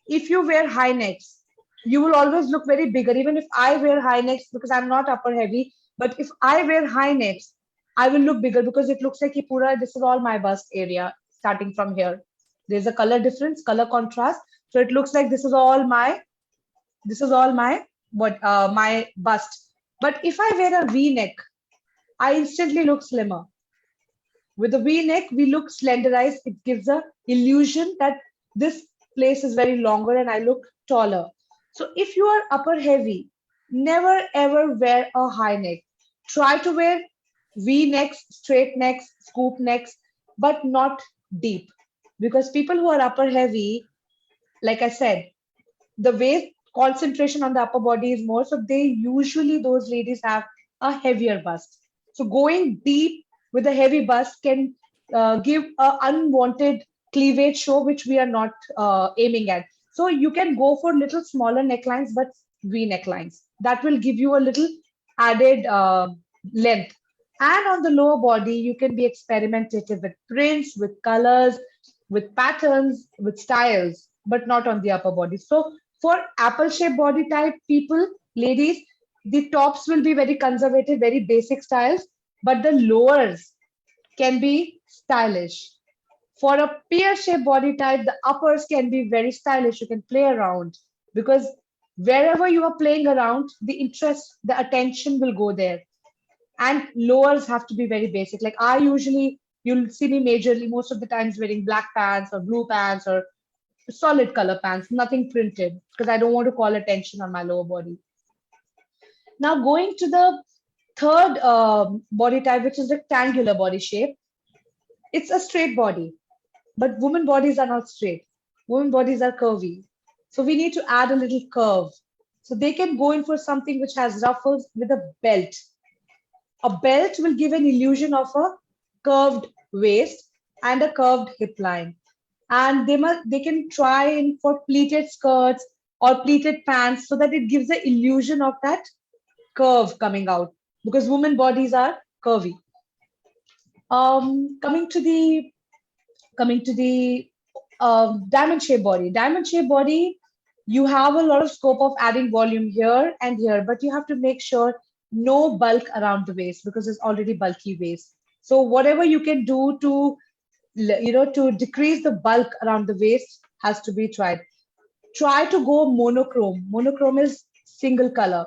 if you wear high necks, you will always look very bigger. Even if I wear high necks, because I'm not upper heavy, but if I wear high necks, I will look bigger because it looks like this is all my bust area starting from here. There's a color difference, color contrast. So it looks like this is all my my bust. But if I wear a V-neck, I instantly look slimmer. With a V-neck, we look slenderized. It gives a illusion that this place is very longer and I look taller. So if you are upper heavy, never ever wear a high neck. Try to wear V-necks, straight necks, scoop necks, but not deep. Because people who are upper heavy, like I said, the weight concentration on the upper body is more. So those ladies have a heavier bust. So going deep with a heavy bust can give an unwanted cleavage show, which we are not aiming at. So you can go for little smaller necklines, but V necklines. That will give you a little added length. And on the lower body, you can be experimentative with prints, with colors, with patterns, with styles, but not on the upper body. So for apple-shaped body type people, ladies, the tops will be very conservative, very basic styles, but the lowers can be stylish. For a pear-shaped body type, the uppers can be very stylish. You can play around because wherever you are playing around, the interest, the attention will go there. And lowers have to be very basic. Like I usually, you'll see me majorly most of the times wearing black pants or blue pants or solid color pants, nothing printed because I don't want to call attention on my lower body. Now going to the third body type, which is rectangular body shape. It's a straight body, but women bodies are not straight. Women bodies are curvy. So we need to add a little curve. So they can go in for something which has ruffles with a belt. A belt will give an illusion of a curved waist and a curved hip line. And they can try in for pleated skirts or pleated pants so that it gives the illusion of that curve coming out because women bodies are curvy. Coming to the diamond shaped body. Diamond shaped body, you have a lot of scope of adding volume here and here, but you have to make sure no bulk around the waist because it's already bulky waist. So whatever you can do to to decrease the bulk around the waist has to be tried. Try to go monochrome. Monochrome is single color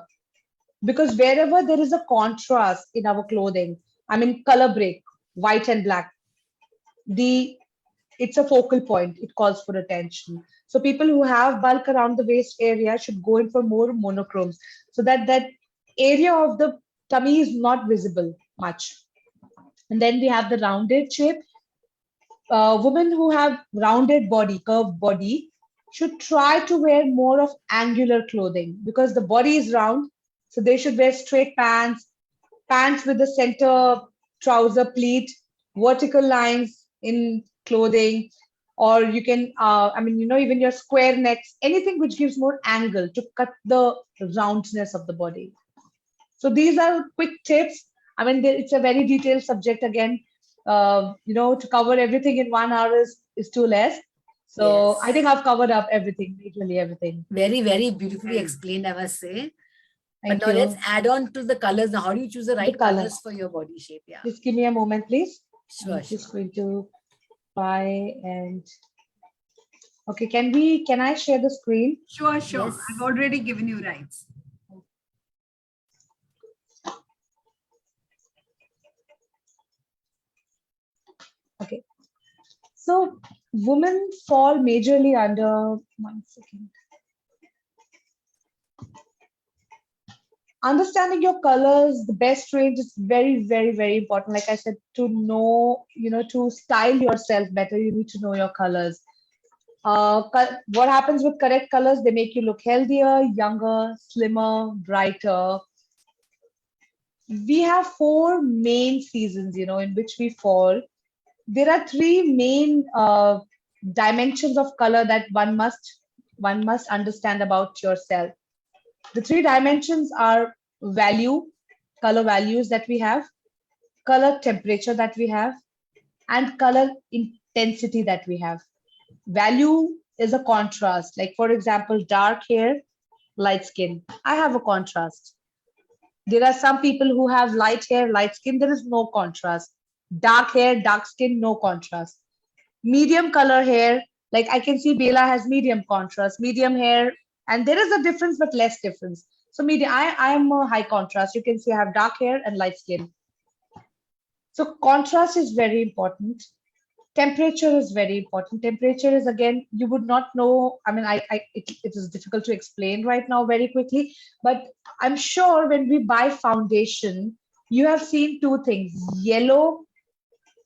because wherever there is a contrast in our clothing, I mean color break, white and black, it's a focal point. It calls for attention. So people who have bulk around the waist area should go in for more monochromes so that that area of the tummy is not visible much. And then we have the rounded shape. Women who have rounded body, curved body, should try to wear more of angular clothing because the body is round. So they should wear straight pants, pants with the center trouser pleat, vertical lines in clothing, or you can, even your square necks, anything which gives more angle to cut the roundness of the body. So these are quick tips. I mean, it's a very detailed subject again. To cover everything in 1 hour is too less. So Yes. I think I've covered up everything, literally everything. Very, very beautifully explained, I must say. Thank But now you. let's add on to the colors. Now, how do you choose the right color. colors for your body shape? Yeah. Just give me a moment, please. Sure, I'm just sure. going to try and okay. Can I share the screen? Sure. Yes. I've already given you rights. Okay. So women fall majorly under 1 second. Understanding your colors, the best range is very, very, very important. Like I said, to know, to style yourself better, you need to know your colors. What happens with correct colors? They make you look healthier, younger, slimmer, brighter. We have 4 main seasons, in which we fall. There are 3 main dimensions of color that one must understand about yourself. The 3 dimensions are value, color values that we have, color temperature that we have, and color intensity that we have. Value is a contrast. Like for example, dark hair, light skin. I have a contrast. There are some people who have light hair, light skin. There is no contrast. Dark hair, dark skin, no contrast. Medium color hair, like I can see Bela has medium contrast, medium hair, and there is a difference, but less difference. So medium, I am a high contrast. You can see I have dark hair and light skin. So contrast is very important. Temperature is very important. Temperature is, again, you would not know. I mean, it is difficult to explain right now very quickly, but I'm sure when we buy foundation, you have seen 2 things: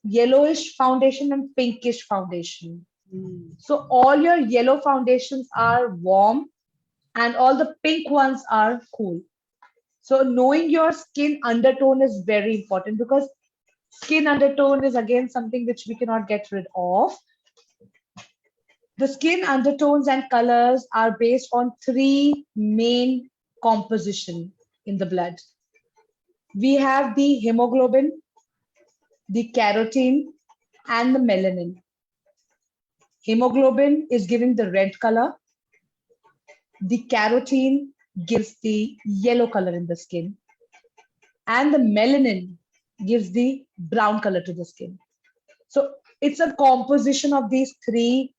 yellowish foundation and pinkish foundation. So all your yellow foundations are warm and all the pink ones are cool. So knowing your skin undertone is very important because skin undertone is again something which we cannot get rid of. The skin undertones and colors are based on 3 main composition in the blood. We have the hemoglobin, the carotene, and the melanin. Hemoglobin is giving the red color. The carotene gives the yellow color in the skin. And the melanin gives the brown color to the skin. So it's a composition of these three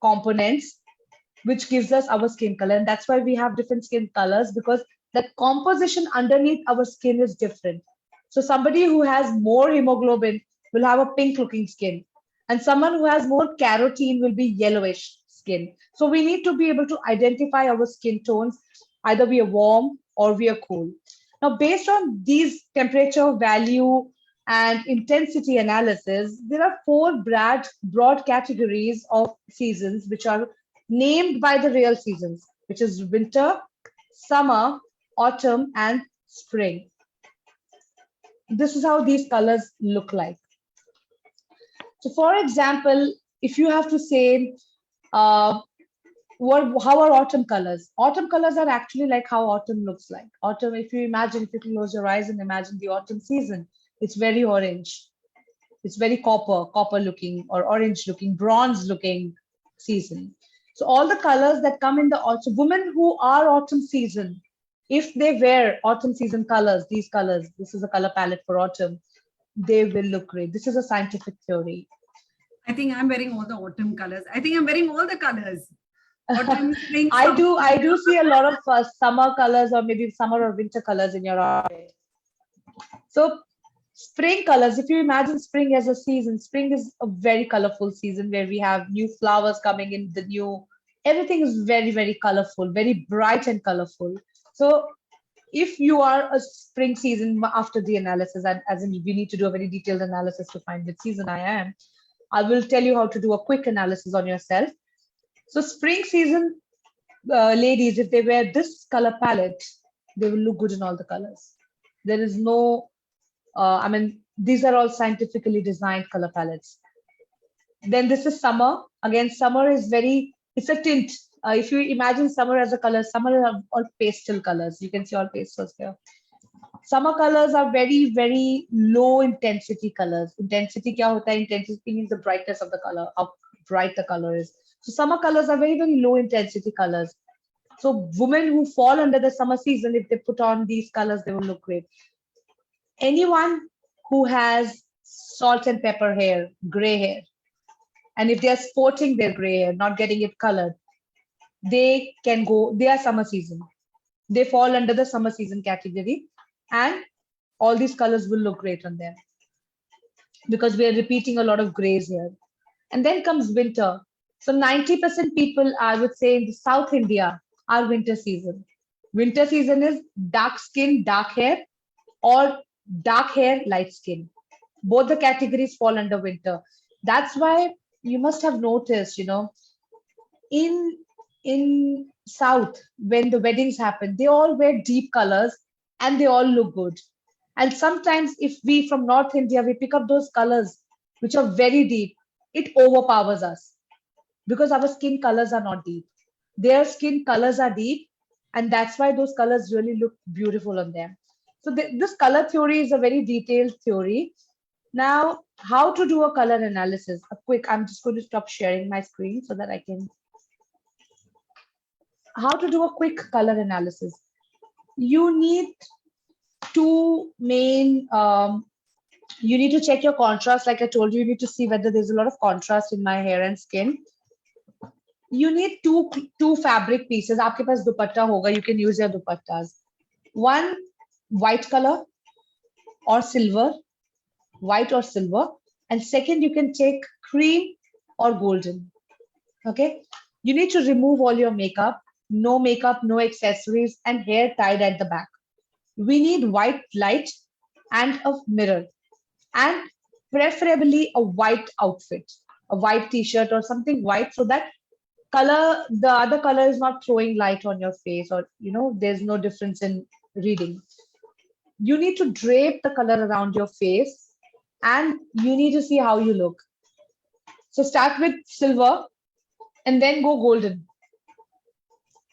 components which gives us our skin color. And that's why we have different skin colors, because the composition underneath our skin is different. So somebody who has more hemoglobin will have a pink looking skin, and someone who has more carotene will be yellowish skin. So we need to be able to identify our skin tones. Either we are warm or we are cool. Now, based on these temperature value and intensity analysis, there are four broad categories of seasons which are named by the real seasons, which is winter, summer, autumn, and spring. This is how these colors look like. So for example, if you have to say, how are autumn colors? Autumn colors are actually like how autumn looks like. Autumn, if you close your eyes and imagine the autumn season, it's very orange. It's very copper looking, or orange looking, bronze looking season. So all the colors that come in the autumn, women who are autumn season, if they wear autumn season colors, these colors, this is a color palette for autumn, they will look great. This is a scientific theory. I think I'm wearing all the autumn colors. I think I'm wearing all the colors. Autumn, spring, I summer. do see a lot of summer colors, or maybe summer or winter colors in your outfit. So spring colors, if you imagine spring as a season, spring is a very colorful season where we have new flowers coming in, everything is very, very colorful, very bright and colorful. So if you are a spring season, after the analysis, and as in we need to do a very detailed analysis to find which season I am, I will tell you how to do a quick analysis on yourself. So spring season ladies, if they wear this color palette, they will look good in all the colors. There is no, these are all scientifically designed color palettes. Then this is summer. Again, summer is it's a tint. If you imagine summer as a color, summer are all pastel colors. You can see all pastels here. Summer colors are very, very low intensity colors. Intensity kya hota hai? Intensity means the brightness of the color, how bright the color is. So summer colors are very, very low intensity colors. So women who fall under the summer season, if they put on these colors, they will look great. Anyone who has salt and pepper hair, gray hair, and if they are sporting their gray hair, not getting it colored, they are summer season. They fall under the summer season category, and all these colors will look great on them because we are repeating a lot of grays here. And then comes winter. So 90% people, I would say, in the South India are winter season. Winter season is dark skin, dark hair, or dark hair, light skin. Both the categories fall under winter. That's why you must have noticed, in South, when the weddings happen, they all wear deep colors and they all look good. And sometimes if we from North India, we pick up those colors which are very deep, it overpowers us because our skin colors are not deep. Their skin colors are deep, and that's why those colors really look beautiful on them. So this color theory is a very detailed theory. Now, how to do a color analysis? I'm just going to stop sharing my screen so that I can. How to do a quick color analysis? You need two main, you need to check your contrast. Like I told you, you need to see whether there's a lot of contrast in my hair and skin. You need two fabric pieces. Aapke paas dupatta hoga, you can use your dupattas. One white color or silver, white or silver, and second you can take cream or golden. Okay, you need to remove all your makeup, no accessories, and hair tied at the back. We need white light and a mirror, and preferably a white outfit, a white t-shirt or something white, so that the other color is not throwing light on your face, or there's no difference in reading. You need to drape the color around your face, and you need to see how you look. So start with silver and then go golden.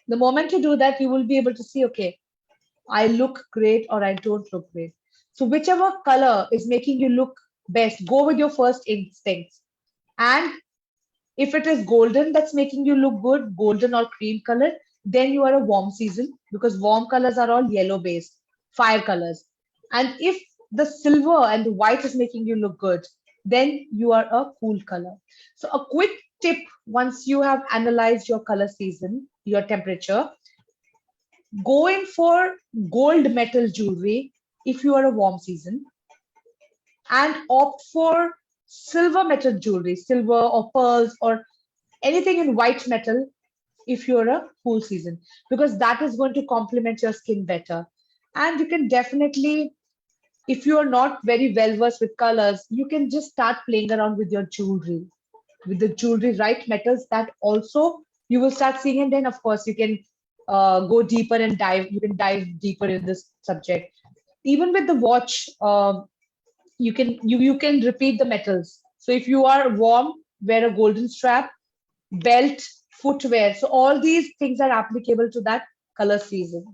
The moment you do that, you will be able to see, okay, I look great or I don't look great. So whichever color is making you look best, go with your first instincts. And if it is golden that's making you look good, golden or cream color, then you are a warm season because warm colors are all yellow based, fire colors. And if the silver and the white is making you look good, then you are a cool color. So a quick tip once you have analyzed your color season, your temperature, go in for gold metal jewelry if you are a warm season and opt for silver metal jewelry, silver or pearls or anything in white metal if you're a cool season, because that is going to complement your skin better. And you can definitely, if you're not very well versed with colors, you can just start playing around with your jewelry, with the jewelry, right metals that also you will start seeing. And then, of course, you can go deeper and you can dive deeper in this subject. Even with the watch, you can repeat the metals. So if you are warm, wear a golden strap, belt, footwear. So all these things are applicable to that color season.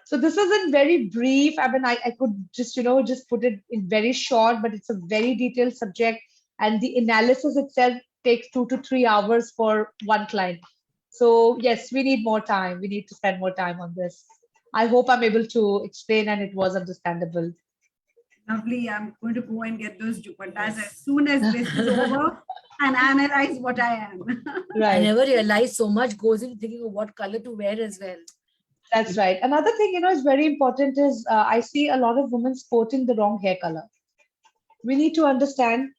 So this is in very brief. I mean, I could just, just put it in very short, but it's a very detailed subject. And the analysis itself takes 2 to 3 hours for one client. So yes, we need more time. We need to spend more time on this. I hope I'm able to explain and it was understandable. Lovely. I'm going to go and get those dupattas as soon as this is over and analyze what I am. I Right. never realized so much goes into thinking of what color to wear as well. That's right. Another thing, is very important is I see a lot of women sporting the wrong hair color. We need to understand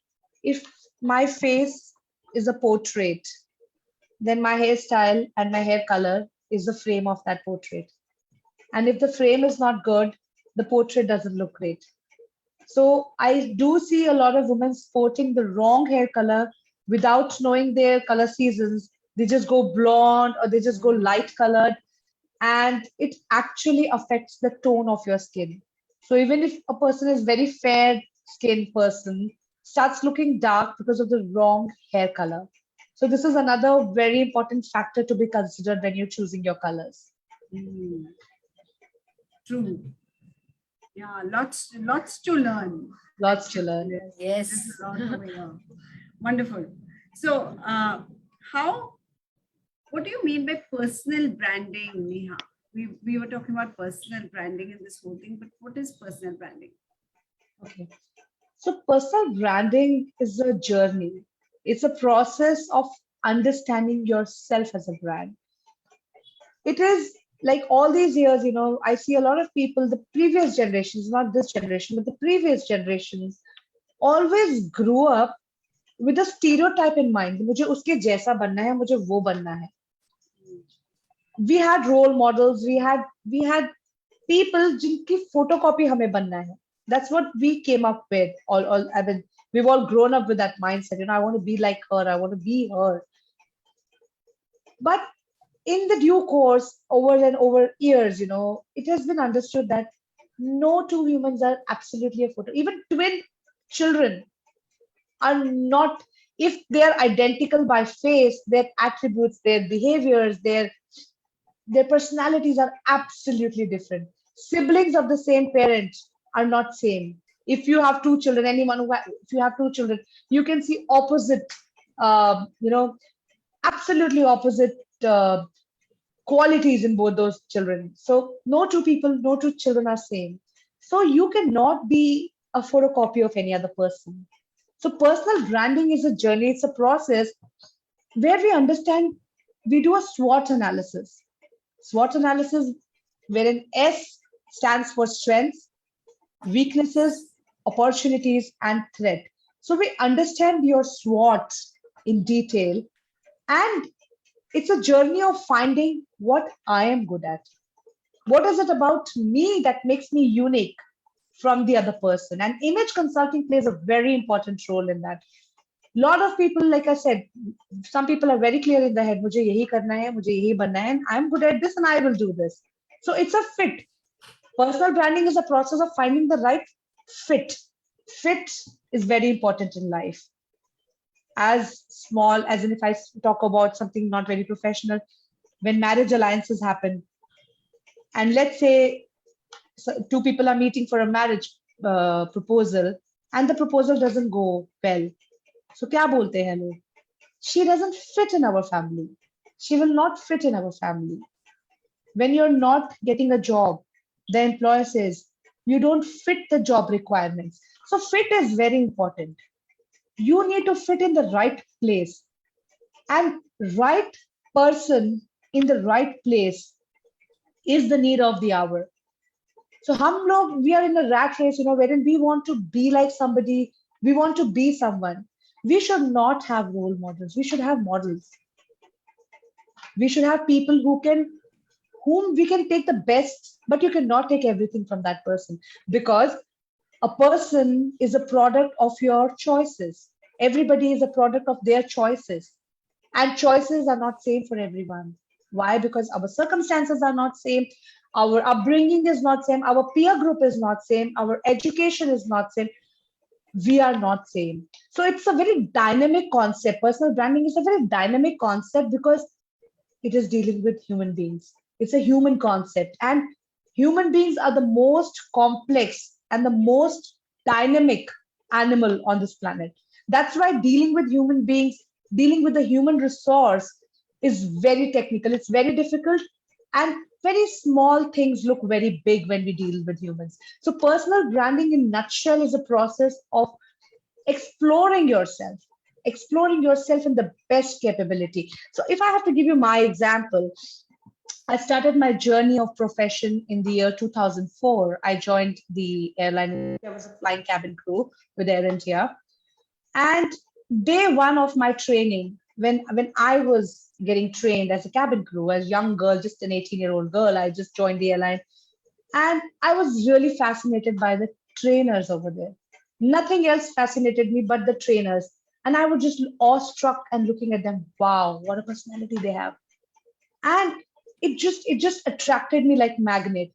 if my face is a portrait, then my hairstyle and my hair color is the frame of that portrait. And if the frame is not good, the portrait doesn't look great. So I do see a lot of women sporting the wrong hair color without knowing their color seasons. They just go blonde or they just go light colored, and it actually affects the tone of your skin. So even if a person is very fair skinned person starts looking dark because of the wrong hair color. So this is another very important factor to be considered when you're choosing your colors. Mm, true. Yeah, lots to learn. Lots to learn. Yes. There's a lot over here. Wonderful. So, what do you mean by personal branding, Neha? We were talking about personal branding and this whole thing, but what is personal branding? Okay. So personal branding is a journey. It's a process of understanding yourself as a brand. It is like all these years, I see a lot of people, the previous generations, not this generation, but the previous generations, always grew up with a stereotype in mind. मुझे उसके जैसा बनना है, मुझे वो बनना है. We had role models, we had people जिनकी photocopy हमें बनना है. That's what we came up with. I mean, we've all grown up with that mindset. I want to be like her. I want to be her. But in the due course, over and over years, it has been understood that no two humans are absolutely a photo. Even twin children are not, if they're identical by face, their attributes, their behaviors, their personalities are absolutely different. Siblings of the same parent are not same. If you have two children, if you have two children, you can see opposite, absolutely opposite qualities in both those children. So no two people, no two children are same. So you cannot be a photocopy of any other person. So personal branding is a journey, it's a process where we understand, we do a SWOT analysis. SWOT analysis, wherein S stands for strengths, weaknesses, opportunities, and threat. So we understand your SWOT in detail, and it's a journey of finding what I am good at. What is it about me that makes me unique from the other person? And image consulting plays a very important role in that. A lot of people, like I said, some people are very clear in their head, मुझे यही करना है, मुझे यही बनना है, and I'm good at this and I will do this. So it's a fit. Personal branding is a process of finding the right fit. Fit is very important in life. As small as in if I talk about something not very professional, when marriage alliances happen, and let's say two people are meeting for a marriage proposal, and the proposal doesn't go well. So kya bolte hain log? She doesn't fit in our family. She will not fit in our family. When you're not getting a job, the employer says, you don't fit the job requirements. So fit is very important. You need to fit in the right place, and right person in the right place is the need of the hour. So we are in a rat race, wherein we want to be like somebody, we want to be someone. We should not have role models. We should have models. We should have people whom we can take the best, but you cannot take everything from that person, because a person is a product of your choices. Everybody is a product of their choices, and choices are not same for everyone. Why? Because our circumstances are not same, our upbringing is not same, our peer group is not same, our education is not same. We are not same. So it's a very dynamic concept. Personal branding is a very dynamic concept because it is dealing with human beings. It's a human concept, and human beings are the most complex and the most dynamic animal on this planet. That's why dealing with human beings, dealing with the human resource is very technical. It's very difficult, and very small things look very big when we deal with humans. So personal branding in nutshell is a process of exploring yourself in the best capability. So if I have to give you my example, I started my journey of profession in the year 2004. I joined the airline. I was a flying cabin crew with Air India. And day one of my training, when I was getting trained as a cabin crew, as a young girl, just an 18-year-old girl, I just joined the airline. And I was really fascinated by the trainers over there. Nothing else fascinated me but the trainers. And I was just awestruck and looking at them. Wow, what a personality they have. And it just attracted me like magnet.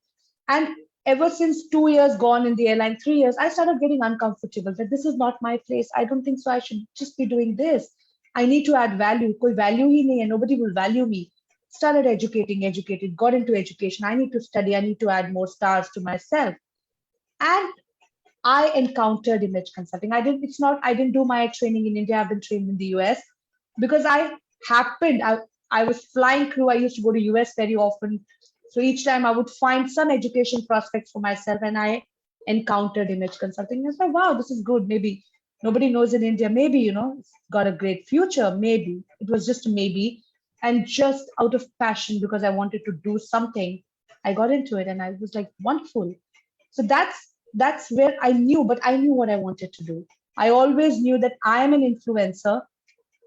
And ever since 2 years gone in the airline, 3 years, I started getting uncomfortable that this is not my place. I don't think so. I should just be doing this. I need to add value. Koi value hi nahi hai, nobody will value me. Started educated, got into education. I need to study. I need to add more stars to myself. And I encountered image consulting. I didn't do my training in India. I've been trained in the US because I was flying crew. I used to go to US very often. So each time I would find some education prospects for myself, and I encountered image consulting. I was like, wow, this is good. Maybe nobody knows in India. Maybe, it's got a great future. Maybe. It was just a maybe. And just out of passion, because I wanted to do something, I got into it, and I was like, wonderful. So that's where I knew what I wanted to do. I always knew that I am an influencer.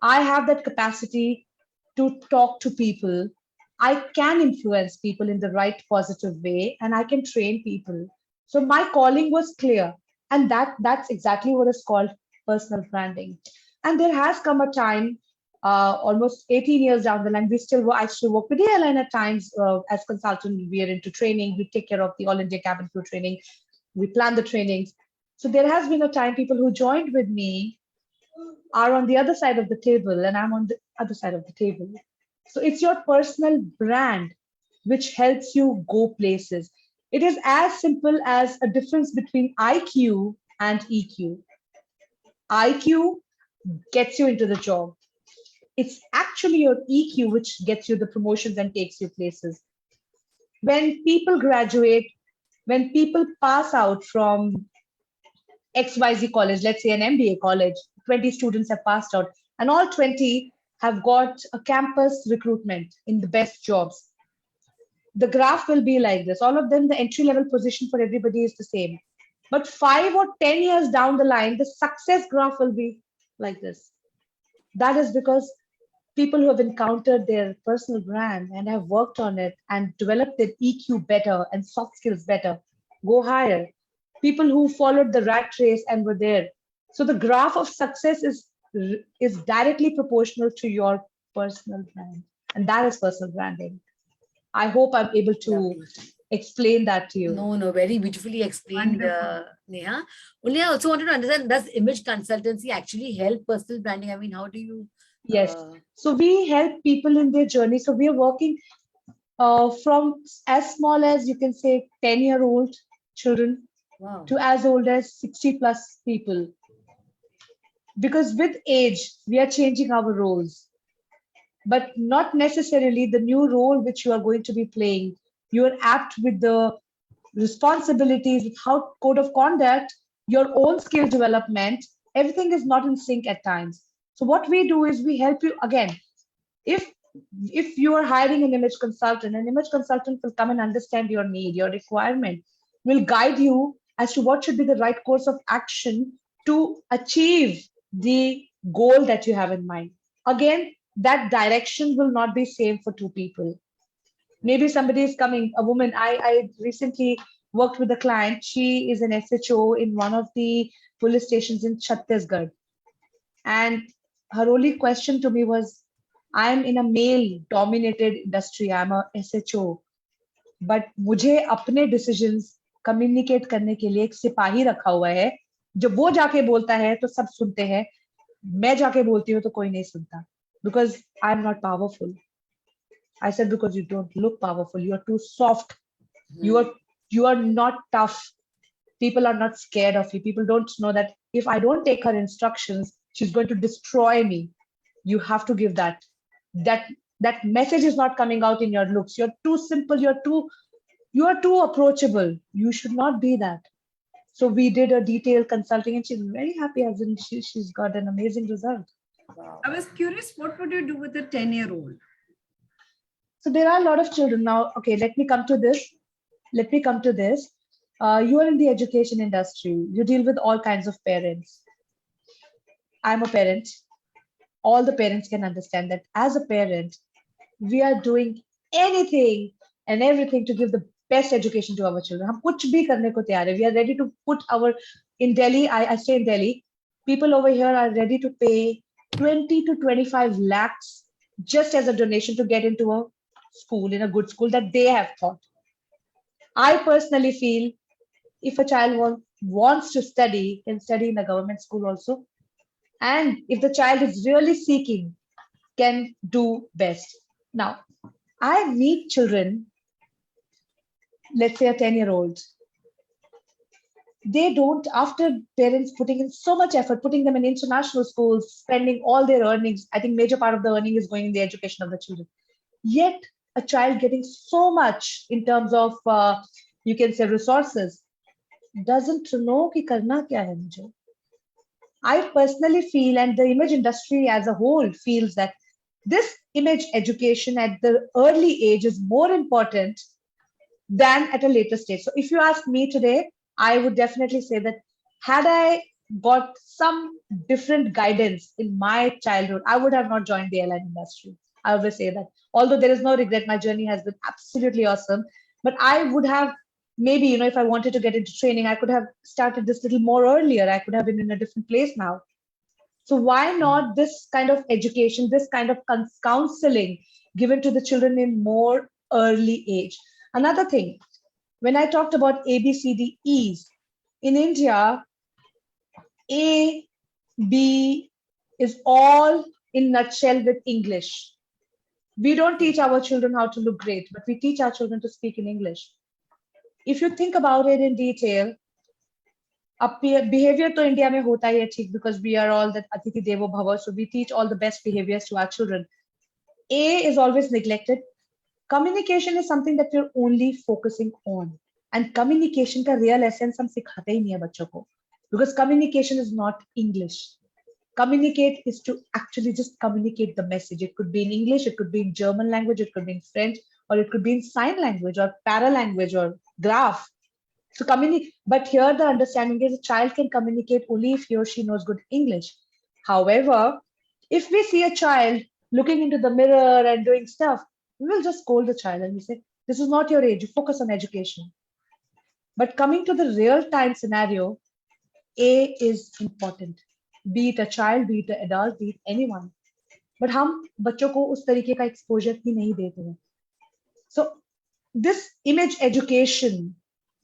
I have that capacity to talk to people. I can influence people in the right positive way, and I can train people. So my calling was clear, and that's exactly what is called personal branding. And there has come a time, almost 18 years down the line, I still work with the airline at times as consultant. We are into training. We take care of the All India cabin crew training. We plan the trainings. So there has been a time people who joined with me are on the other side of the table, and I'm on the other side of the table. So it's your personal brand which helps you go places. It is as simple as a difference between IQ and EQ. IQ gets you into the job. It's actually your EQ which gets you the promotions and takes you places. When people graduate, when people pass out from XYZ college, let's say an MBA college, 20 students have passed out, and all 20 have got a campus recruitment in the best jobs. The graph will be like this. All of them, the entry level position for everybody is the same. But 5 or 10 years down the line, the success graph will be like this. That is because people who have encountered their personal brand and have worked on it and developed their EQ better and soft skills better go higher. People who followed the rat race and were there. So the graph of success is directly proportional to your personal brand. And that is personal branding. I hope I'm able to explain that to you. No, very beautifully explained, Neha. Only I also wanted to understand, does image consultancy actually help personal branding? I mean, how do you Yes. So we help people in their journey. So we are working from as small as you can say 10-year-old children Wow. to as old as 60 plus people. Because with age, we are changing our roles, but not necessarily the new role which you are going to be playing. You are apt with the responsibilities, with how code of conduct, your own skill development, everything is not in sync at times. So what we do is we help you again. If if you are hiring an image consultant will come and understand your need, your requirement, will guide you as to what should be the right course of action to achieve the goal that you have in mind. Again, that direction will not be same for two people. Maybe somebody is coming, a woman. I recently worked with a client. She is an SHO in one of the police stations in Chhattisgarh. And her only question to me was, I'm in a male dominated industry. I'm a SHO. But मुझे अपने decisions communicate करने के लिए एक सिपाही रखा हुआ है. जब वो जाके बोलता है तो सब सुनते हैं. मैं जाके बोलती हूँ तो कोई नहीं सुनता. Because I'm not powerful. I said, because you don't look powerful. You are too soft. You are not tough. People are not scared of you. People don't know that if I don't take her instructions, she's going to destroy me. You have to give that. That message is not coming out in your looks. You're too simple. You are too approachable. You should not be that. So we did a detailed consulting, and she's very happy. As in, she's got an amazing result. I was curious, what would you do with a 10-year-old? So there are a lot of children now. Okay, let me come to this. You are in the education industry. You deal with all kinds of parents. I'm a parent. All the parents can understand that as a parent, we are doing anything and everything to give the best education to our children. हम कुछ भी करने को तैयार हैं. We are ready to put our, in Delhi, I stay in Delhi, people over here are ready to pay 20 to 25 lakhs just as a donation to get into a school, in a good school that they have taught. I personally feel if a child wants to study, can study in a government school also. And if the child is really seeking, can do best. Now, I meet children, let's say a 10-year-old. They don't, after parents putting in so much effort, putting them in international schools, spending all their earnings, I think major part of the earning is going in the education of the children. Yet a child getting so much in terms of, you can say, resources, doesn't know ki karna kya hai mujhe. I personally feel, and the image industry as a whole feels, that this image education at the early age is more important than at a later stage. So if you ask me today, I would definitely say that had I got some different guidance in my childhood, I would have not joined the airline industry. I always say that. Although there is no regret, my journey has been absolutely awesome. But I would have, maybe, if I wanted to get into training, I could have started this little more earlier. I could have been in a different place now. So why not this kind of education, this kind of counseling given to the children in more early age? Another thing, when I talked about ABCDEs, in India, A, B is all in nutshell with English. We don't teach our children how to look great, but we teach our children to speak in English. If you think about it in detail, behavior to India mein hota hai theek, because we are all that Atithi Devo Bhava, so we teach all the best behaviors to our children. A is always neglected. Communication is something that we're only focusing on. And communication ka real essence hum sikhate hi nahi hai bachchon ko. Because communication is not English. Communicate is to actually just communicate the message. It could be in English, it could be in German language, it could be in French, or it could be in sign language or para language or graph. So communicate, but here the understanding is a child can communicate only if he or she knows good English. However, if we see a child looking into the mirror and doing stuff, we will just scold the child and we say, this is not your age, you focus on education. But coming to the real time scenario, A is important. Be it a child, be it an adult, be it anyone. But हम बच्चों को उस तरीके का exposure ही नहीं देते हैं. So this image education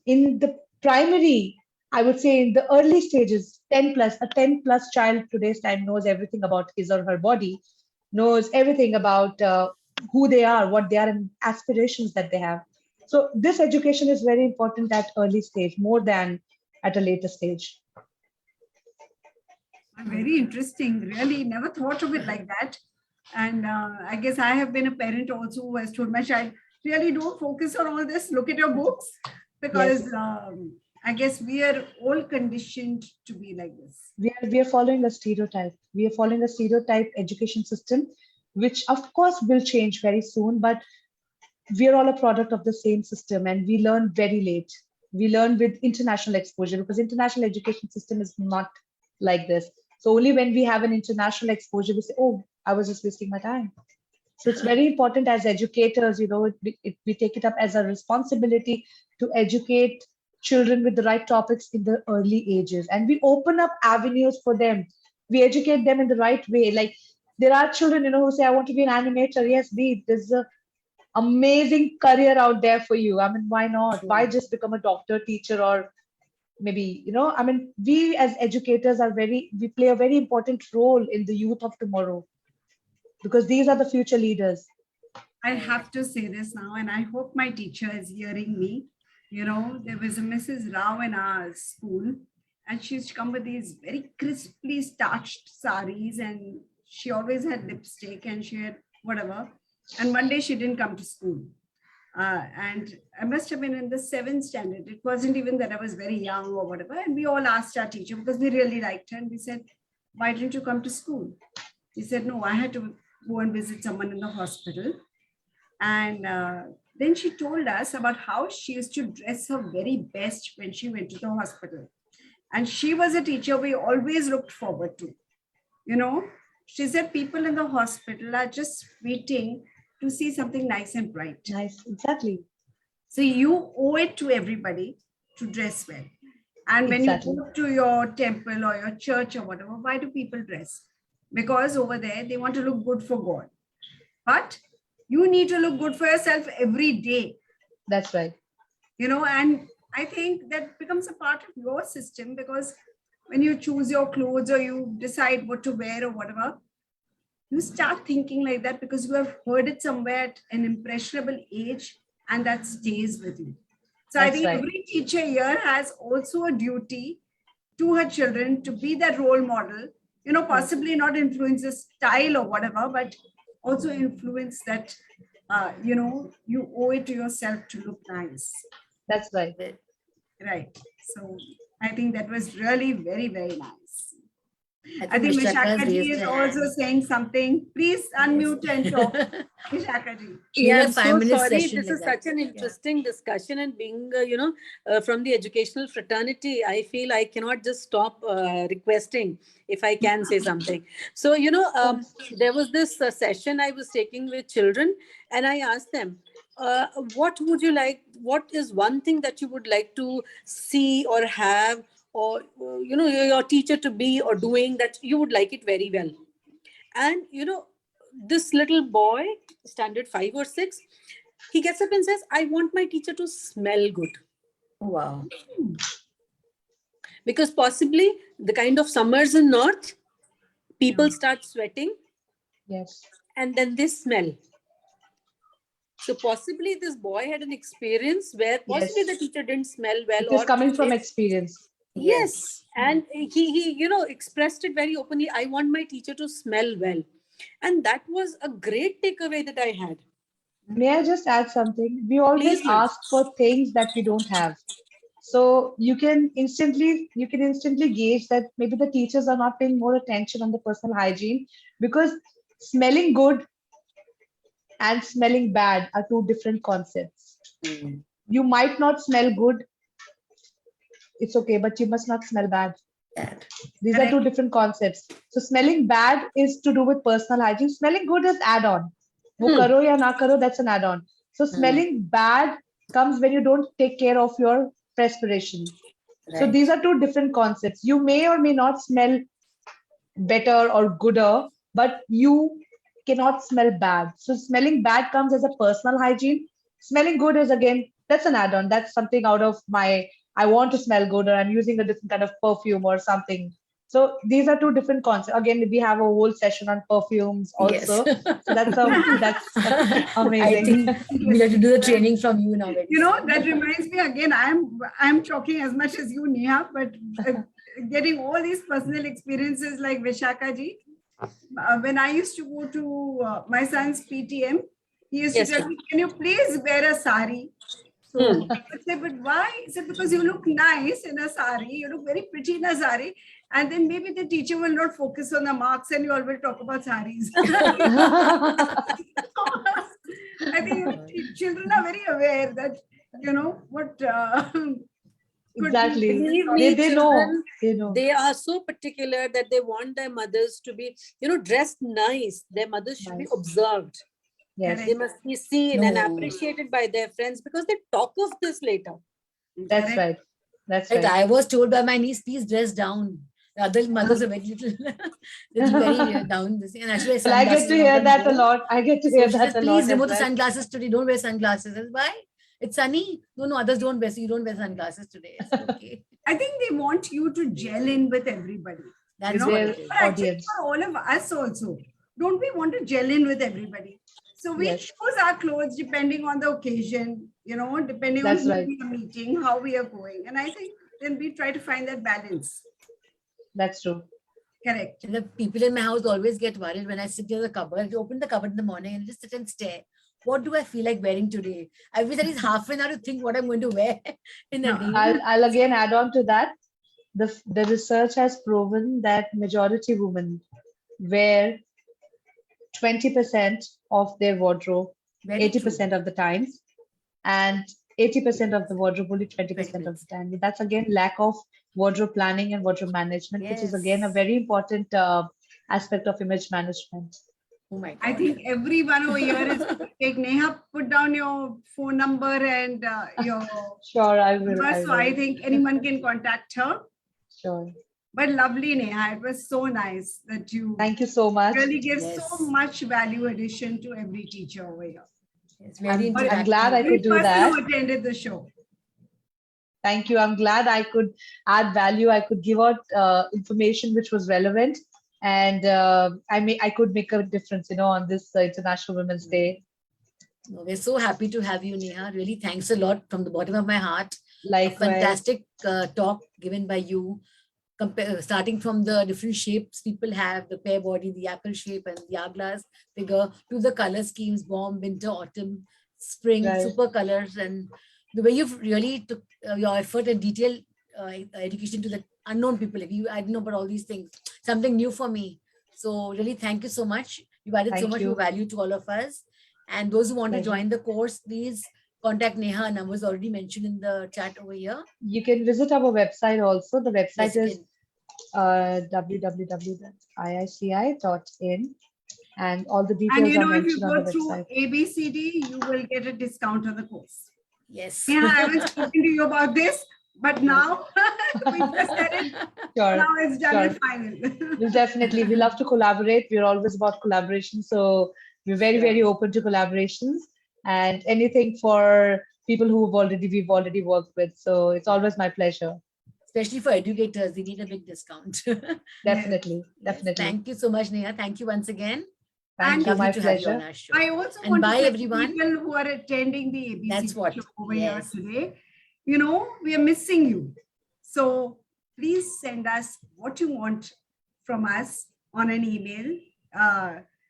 in the primary, I would say in the early stages, 10 plus, a 10 plus child today's time knows everything about his or her body. knows everything about who they are, what they are, and aspirations that they have. So this education is very important at early stage, more than at a later stage. Very interesting. Really, never thought of it like that. And I guess I have been a parent also who has told my child, really don't focus on all this. Look at your books, because I guess we are all conditioned to be like this. We are following a stereotype. We are following a stereotype education system, which of course will change very soon, but we are all a product of the same system, and we learn very late. We learn with international exposure, because international education system is not like this. So only when we have an international exposure, we say, oh, I was just wasting my time. So it's very important as educators, we take it up as a responsibility to educate children with the right topics in the early ages. And we open up avenues for them. We educate them in the right way. Like there are children, who say, I want to be an animator. Yes, there's a amazing career out there for you. I mean, why not? Why just become a doctor, teacher, or maybe, I mean, we as educators we play a very important role in the youth of tomorrow, because these are the future leaders. I have to say this now, and I hope my teacher is hearing me. There was a Mrs. Rao in our school, and she used to come with these very crisply starched saris, and she always had lipstick, and she had whatever. And one day she didn't come to school. And I must have been in the 7th standard. It wasn't even that I was very young or whatever. And we all asked our teacher, because we really liked her. And we said, why didn't you come to school? He said, no, I had to go and visit someone in the hospital. And then she told us about how she used to dress her very best when she went to the hospital. And she was a teacher we always looked forward to. She said people in the hospital are just waiting to see something nice and bright. Nice, exactly. So you owe it to everybody to dress well. And when you go to your temple or your church or whatever, why do people dress? Because over there, they want to look good for God. But you need to look good for yourself every day. That's right. And I think that becomes a part of your system, because when you choose your clothes or you decide what to wear or whatever, you start thinking like that because you have heard it somewhere at an impressionable age, and that stays with you. So I think every teacher here has also a duty to her children to be that role model, possibly not influence the style or whatever, but also influence that, you owe it to yourself to look nice. That's right. Right. So I think that was really very, very nice. I think Vishakha ji is also saying something. Please unmute and talk. Vishakha ji. Yeah, so sorry. This is such an interesting discussion, and being, from the educational fraternity, I feel I cannot just stop requesting if I can say something. So, there was this session I was taking with children, and I asked them, what would you like? What is one thing that you would like to see or have, or your teacher to be or doing that you would like it very well? And this little boy, standard 5 or 6, he gets up and says, I want my teacher to smell good. Wow. Because possibly the kind of summers in north, people start sweating. Yes. And then they smell. So possibly this boy had an experience where possibly the teacher didn't smell well. It is coming from experience. Yes. And he expressed it very openly. I want my teacher to smell well. And that was a great takeaway that I had. May I just add something? We always ask for things that we don't have. So you can instantly gauge that maybe the teachers are not paying more attention on the personal hygiene, because smelling good and smelling bad are two different concepts. You might not smell good. It's okay, but you must not smell bad. These are two different concepts. So smelling bad is to do with personal hygiene. Smelling good is add-on. Wo karo ya na karo, that's an add-on. So smelling bad comes when you don't take care of your perspiration. Right. So these are two different concepts. You may or may not smell better or gooder, but you cannot smell bad. So smelling bad comes as a personal hygiene. Smelling good is, again, that's an add-on. That's something out of my, I want to smell good, or I'm using a different kind of perfume or something So these are two different concepts. Again, we have a whole session on perfumes also. Yes. So that's I amazing. think we'll have to do the training from you now. Very You know, soon. that reminds me again, I'm talking as much as you, Neha, but getting all these personal experiences like Vishaka ji. When I used to go to my son's PTM, he used Yes, to tell me, can you please wear a sari? So I would say, but why? He said, because you look nice in a sari, you look very pretty in a sari, and then maybe the teacher will not focus on the marks and you all will talk about saris. I think children are very aware that, you know, what could Exactly. be. Believe me, They know. children, They know. they are so particular that they want their mothers to be, dressed nice. Their mothers should be Nice. observed. Yes, They must be seen and No. appreciated by their friends because they talk of this later. that's right. That's Right, right. I was told by my niece, please dress down. The other mothers are very little, little very down. This thing. And actually, Well, I get to hear that a lot. I get to So hear she that says, a please lot as remove the well. sunglasses today. Don't wear sunglasses. I said, why? It's sunny. No, others don't wear. So you don't wear sunglasses today. I said, okay. I think they want you to gel in with everybody. That's know, what Their it is. But actually, audience. for all of us also, don't we want to gel in with everybody? So we Yes. choose our clothes depending on the occasion, depending on That's who right. we are meeting, how we are going. And I think then we try to find that balance. That's true. Correct. And the people in my house always get worried when I sit near the cupboard. I open the cupboard in the morning and just sit and stare. What do I feel like wearing today? I wish that is half an hour to think what I'm going to wear in a day. I'll again add on to that. The research has proven that majority women wear 20% of their wardrobe Very true. 80% of the times, and 80% of the wardrobe only 20% of the time. That's again lack of wardrobe planning and wardrobe management, which is again a Yes. very important aspect of image management. Oh my God. I think everyone over here is take Neha, put down your phone number and your Sure, I will. number. So I think anyone can contact her. Sure. But lovely, Neha. It was so nice that you Thank you so much. really give Yes. so much value addition to every teacher over here. It's very I'm glad I Every could do person that. who attended the show. Thank you. I'm glad I could add value. I could give out information which was relevant, and I could make a difference, on this International Women's Day. No, we're so happy to have you, Neha. Really, thanks a lot from the bottom of my heart. A Likewise. fantastic talk given by you. Starting from the different shapes people have, the pear body, the apple shape, and the hourglass figure, to the color schemes, warm, winter, autumn, spring, Right. super colors, and the way you've really took your effort and detailed education to the unknown people. Like I didn't know about all these things. Something new for me. So really, thank you so much. You've added so Thank much you. more value to all of us. And those who want to Pleasure. join the course, please contact Neha. Her number is already mentioned in the chat over here. You can visit our website also. The website Yes, you is can. www.iici.in, and all the And details are if you mentioned on go the through website. ABCD, you will get a discount on the course. Yes. Yeah, I haven't spoken to you about this, but now we just said it. Sure. Now it's done Sure. and final. We love to collaborate. We're always about collaboration. So we're very, very open to collaborations and anything for people we've already worked with. So it's always my pleasure. Especially for educators, they need a big discount. Definitely. Yes, Definitely. thank you so much, Neha. Thank you once again. Thank you. Lovely My to have you on pleasure. our show. I also And want to bye, thank everyone. people who are attending the ABC That's what, show over yes. here today. We are missing you. So please send us what you want from us on an email.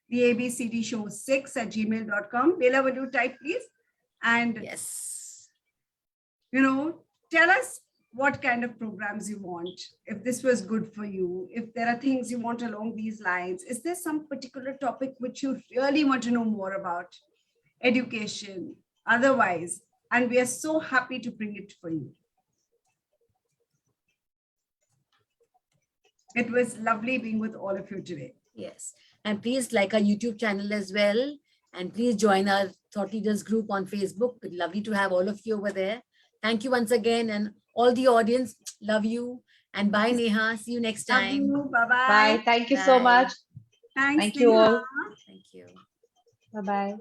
The abcdshow6@gmail.com. Bella, will you type, please? And, Yes. tell us what kind of programs you want, if this was good for you, if there are things you want along these lines. Is there some particular topic which you really want to know more about? Education, otherwise, and we are so happy to bring it for you. It was lovely being with all of you today. Yes. And please like our YouTube channel as well. And please join our Thought Leaders group on Facebook. It's lovely to have all of you over there. Thank you once again. And all the audience, love you. And bye, Neha. See you next Love time. you. Bye-bye. Bye. Thank you so Bye. much. Thanks, Thank you Neha. all. Thank you. Bye-bye.